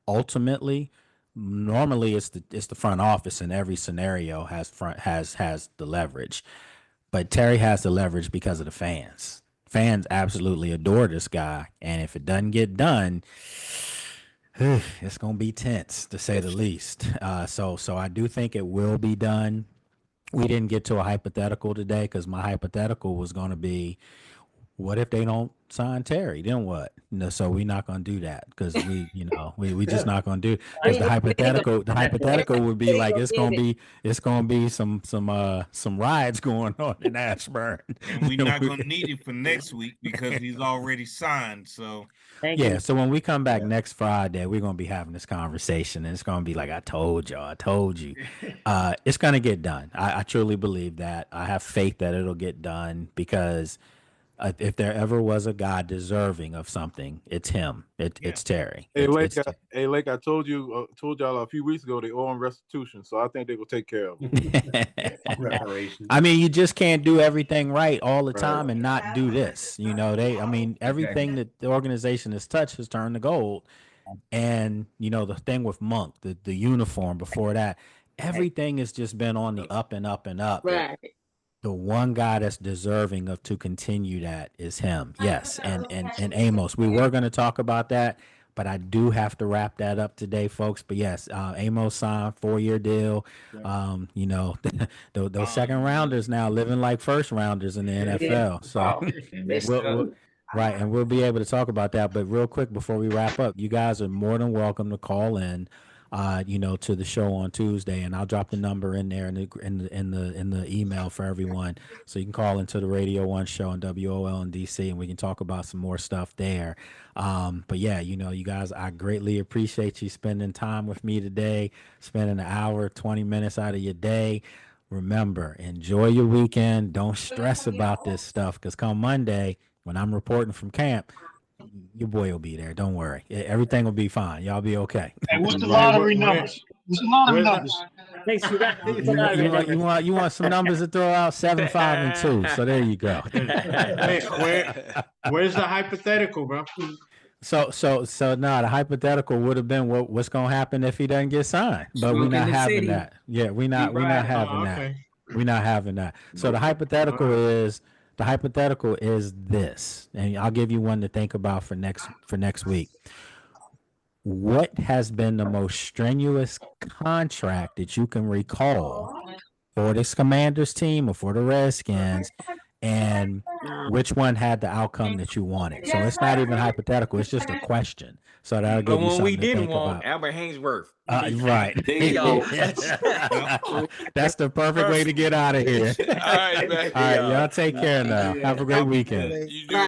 Speaker 1: Ultimately, normally it's the front office in every scenario has the leverage, but Terry has the leverage because of the fans. Fans absolutely adore this guy, and if it doesn't get done, it's gonna be tense to say the least. So I do think it will be done. We didn't get to a hypothetical today because my hypothetical was going to be, what if they don't sign Terry? Then what? No, so we're not going to do that because we just not going to do, because the hypothetical would be like it's going to be some rides going on in Ashburn.
Speaker 15: And we're not gonna need it for next week because he's already signed. So
Speaker 1: Yeah, so when we come back next Friday, we're gonna be having this conversation, and it's gonna be like, I told y'all, I told you. It's gonna get done. I truly believe that. I have faith that it'll get done because if there ever was a guy deserving of something, it's him. It's Terry.
Speaker 8: Hey,
Speaker 1: It's
Speaker 8: Lake, I told y'all a few weeks ago they owe him restitution, so I think they will take care of him.
Speaker 17: Reparations.
Speaker 1: I mean, you just can't do everything right all the time and not do this. I mean, everything that the organization has touched has turned to gold. And, the thing with Monk, the uniform before that, everything has just been on the up and up and up.
Speaker 16: Right.
Speaker 1: The one guy that's deserving of to continue that is him. Yes. And Amos, we were going to talk about that, but I do have to wrap that up today, folks. But yes, Amos signed 4-year deal. Those second rounders now living like first rounders in the NFL. So right, and we'll be able to talk about that. But real quick before we wrap up, you guys are more than welcome to call in. To the show on Tuesday, and I'll drop the number in there in the email for everyone, so you can call into the Radio 1 show on WOL in DC, and we can talk about some more stuff there. But yeah, you guys, I greatly appreciate you spending time with me today, spending an hour, 20 minutes out of your day. Remember, enjoy your weekend. Don't stress about this stuff, because come Monday, when I'm reporting from camp, your boy will be there. Don't worry. Everything will be fine. Y'all be okay.
Speaker 7: Hey, what's the lottery numbers? What's the lottery numbers?
Speaker 13: Thanks for that.
Speaker 1: You want some numbers to throw out? 7, 5, and 2. So there you go.
Speaker 11: Where's the hypothetical, bro?
Speaker 1: So the hypothetical would have been what's gonna happen if he doesn't get signed. But we're not having that. Yeah, we're not having that. We're not having that. So the hypothetical is this, and I'll give you one to think about for next week. What has been the most strenuous contract that you can recall for this Commanders team or for the Redskins, and which one had the outcome that you wanted? So it's not even hypothetical; it's just a question. So that'll give you something to think about.
Speaker 5: Albert Hainsworth.
Speaker 1: Right.
Speaker 5: There you go.
Speaker 1: That's the perfect way to get out of here.
Speaker 5: All right, man.
Speaker 1: All right, y'all take care now. Have a great weekend.
Speaker 5: You do.